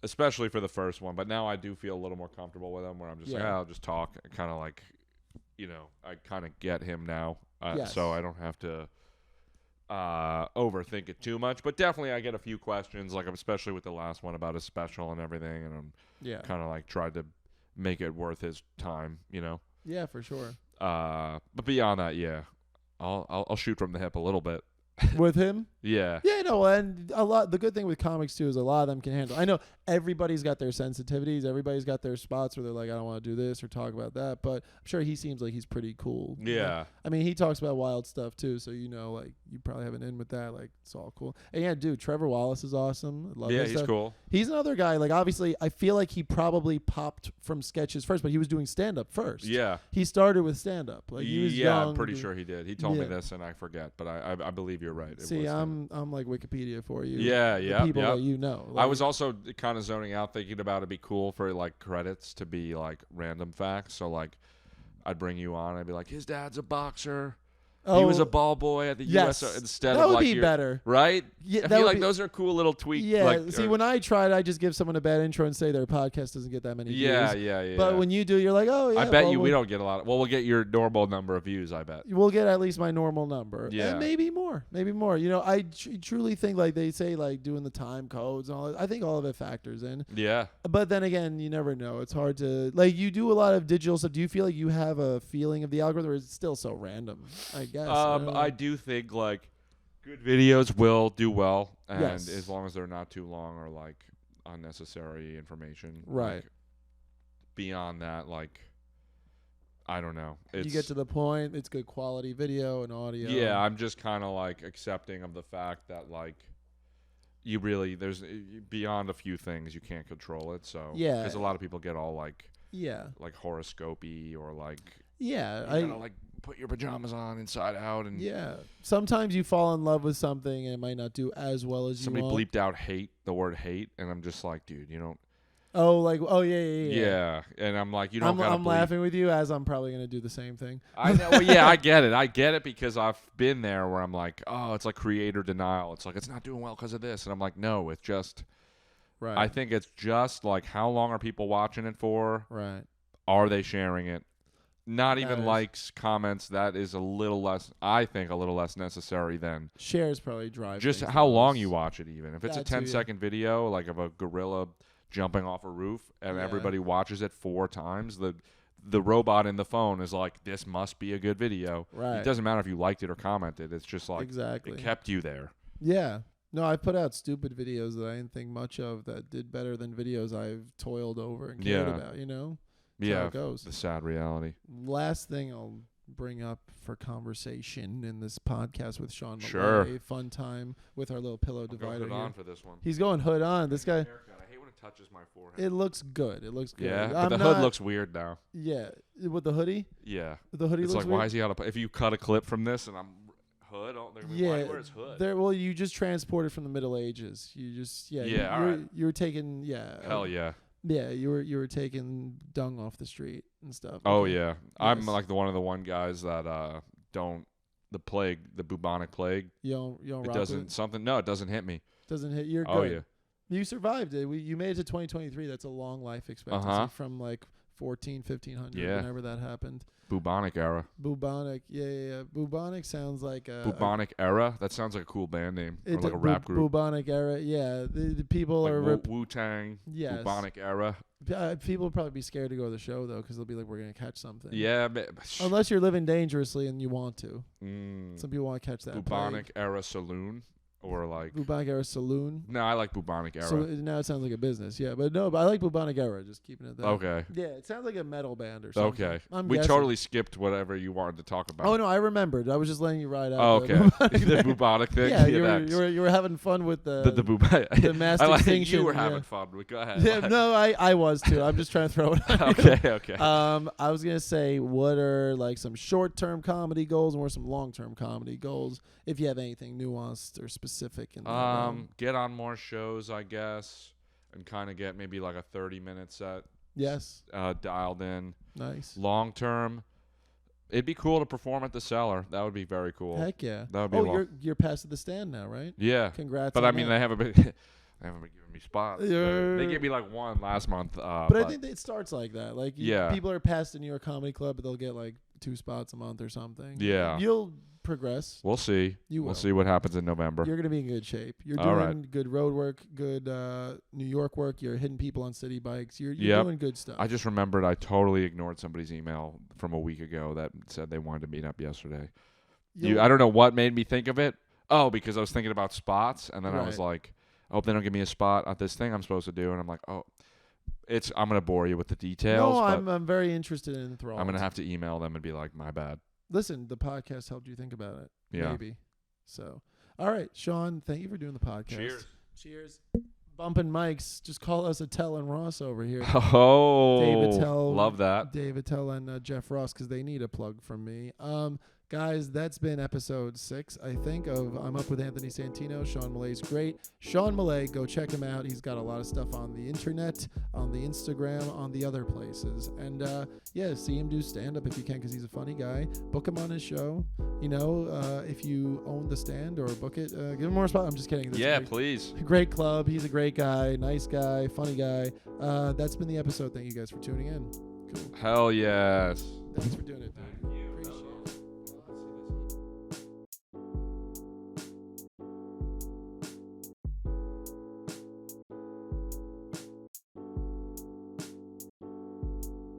especially for the first one. But now I do feel a little more comfortable with him, where I'm just like, I'll just talk, kind of like, I kind of get him now, so I don't have to overthink it too much. But definitely, I get a few questions, like especially with the last one about his special and everything, and I'm kind of like tried to make it worth his time, Yeah, for sure. But beyond that, yeah, I'll shoot from the hip a little bit. With him? Yeah. Yeah, no, and the good thing with comics too is a lot of them can handle. I know everybody's got their sensitivities, everybody's got their spots where they're like, I don't want to do this or talk about that, but I'm sure he seems like he's pretty cool. Yeah. Like, I mean, he talks about wild stuff too, so like you probably have an in with that, like it's all cool. And yeah, dude, Trevor Wallace is awesome. Love his he's stuff. cool. He's another guy, like obviously I feel like he probably popped from sketches first, but he was doing stand up first. Yeah. He started with stand up. Like he was young, I'm pretty sure he did. He told me this and I forget, but I believe you're right. See, I'm like Wikipedia for you. Yeah, the people that you know. Like, I was also kind of zoning out, thinking about it'd be cool for like credits to be like random facts. So like, I'd bring you on. I'd be like, his dad's a boxer. He was a ball boy at the U.S. instead that of would like be better, right? Yeah, I feel like those are cool little tweaks. Yeah. Like, see, when I tried, I just give someone a bad intro and say their podcast doesn't get that many views. Yeah. But when you do, you're like, oh yeah. I bet we don't get a lot. We'll get your normal number of views. I bet we'll get at least my normal number. Yeah, and maybe more. You know, I truly think like they say like doing the time codes and all that. I think all of it factors in. Yeah. But then again, you never know. It's hard to like. You do a lot of digital stuff. Do you feel like you have a feeling of the algorithm, or is it still so random? I guess. I do think like good videos will do well, and yes. as long as they're not too long or like unnecessary information. Right. Like, beyond that, like I don't know. You get to the point. It's good quality video and audio. Yeah, I'm just kind of like accepting of the fact that like there's beyond a few things you can't control it. So yeah, because a lot of people get all like like horoscopy or like I gotta like put your pajamas on inside out and sometimes you fall in love with something and it might not do as well as somebody you want. bleeped out the word hate, and I'm just like, dude, you don't. Yeah, and I'm like, you don't. I'm laughing with you as I'm probably gonna do the same thing. I know. Well, yeah, I get it because I've been there where I'm like, oh, it's like creator denial. It's like it's not doing well because of this, and I'm like, no, it's just. Right. I think it's just like how long are people watching it for? Right. Are they sharing it? Not even likes, comments. That is a little less. I think a little less necessary than shares. Probably drive. Just how long you watch it. Even if it's a 10-second video, like of a gorilla jumping off a roof, and everybody watches it 4 times, the robot in the phone is like, this must be a good video. Right. It doesn't matter if you liked it or commented. It's just like it kept you there. Yeah. No, I put out stupid videos that I didn't think much of that did better than videos I've toiled over and cared about. You know. That's how it goes. The sad reality. Last thing I'll bring up for conversation in this podcast with Sean Millea. Sure. A fun time with our little pillow divider. Hood on for this one. He's going hood on. This guy. I hate when it touches my forehead. It looks good. Yeah, but the hood looks weird now. Yeah, with the hoodie. Yeah, the hoodie. It's looks like weird? why is he out of? If you cut a clip from this and I'm hood, why do you wear his hood? Well, you just transported from the Middle Ages. You just you were taking Hell yeah. Yeah, you were taking dung off the street and stuff. Oh yeah, yes. I'm like one of the guys that don't the bubonic plague. You don't. It doesn't something. No, it doesn't hit me. Doesn't hit. You're good. Oh yeah. You survived it. You made it to 2023. That's a long life expectancy from like 1500, whenever that happened. Bubonic era. Bubonic, yeah. Bubonic sounds like a... Bubonic era? That sounds like a cool band name. Or like a rap group. Bubonic era, yeah. The people like are... Wu-Tang, yes. Bubonic era. People would probably be scared to go to the show, though, because they'll be like, we're going to catch something. Yeah. Unless you're living dangerously and you want to. Some people want to catch that Bubonic era saloon. Or like Bubonic era saloon. No, I like Bubonic era. So now it sounds like a business, but I like Bubonic era. Just keeping it there. Okay. Yeah, it sounds like a metal band or something. Okay. We totally skipped whatever you wanted to talk about. Oh no, I remembered. I was just letting you ride out. Oh, okay. The Bubonic thing. Yeah, you were having fun with the Bubonic. The mass extinction. You were having fun. Go ahead. Yeah, no, I was too. I'm just trying to throw it out. Okay. I was gonna say, what are like some short-term comedy goals and what are some long-term comedy goals? If you have anything nuanced or specific in that. Get on more shows, I guess, and kind of get maybe like a 30-minute set. Yes. Dialed in. Nice. Long term, it'd be cool to perform at the Cellar. That would be very cool. Heck yeah. That would be. You're past the stand now, right? Yeah. Congrats. But I mean, they haven't been giving me spots. They gave me like one last month. But I think it starts like that. Like yeah, people are past the New York Comedy Club, but they'll get like 2 spots a month or something. Yeah. You'll progress. We'll see. We'll see what happens in November. You're going to be in good shape. You're doing good road work, good New York work. You're hitting people on city bikes. You're doing good stuff. I just remembered I totally ignored somebody's email from a week ago that said they wanted to meet up yesterday. I don't know what made me think of it. Oh, because I was thinking about spots, and then I was like, I hope they don't give me a spot at this thing I'm supposed to do. And I'm like, oh, I'm going to bore you with the details. No, I'm very interested in enthralled. I'm going to have to email them and be like, my bad. Listen, the podcast helped you think about it. Yeah. Maybe. So, all right, Sean, thank you for doing the podcast. Cheers. Bumping mics. Just call us Attell and Ross over here. Oh, Dave Attell, love that. Dave Attell and Jeff Ross, because they need a plug from me. Guys, that's been episode 6, I think, of I'm Up with Anthony Santino. Sean Millea's great. Sean Millea, go check him out. He's got a lot of stuff on the internet, on the Instagram, on the other places. And, see him do stand-up if you can, because he's a funny guy. Book him on his show. If you own the stand or book it, give him more spot. I'm just kidding. Please. Great club. He's a great guy, nice guy, funny guy. That's been the episode. Thank you guys for tuning in. Cool. Hell yes. Thanks for doing it.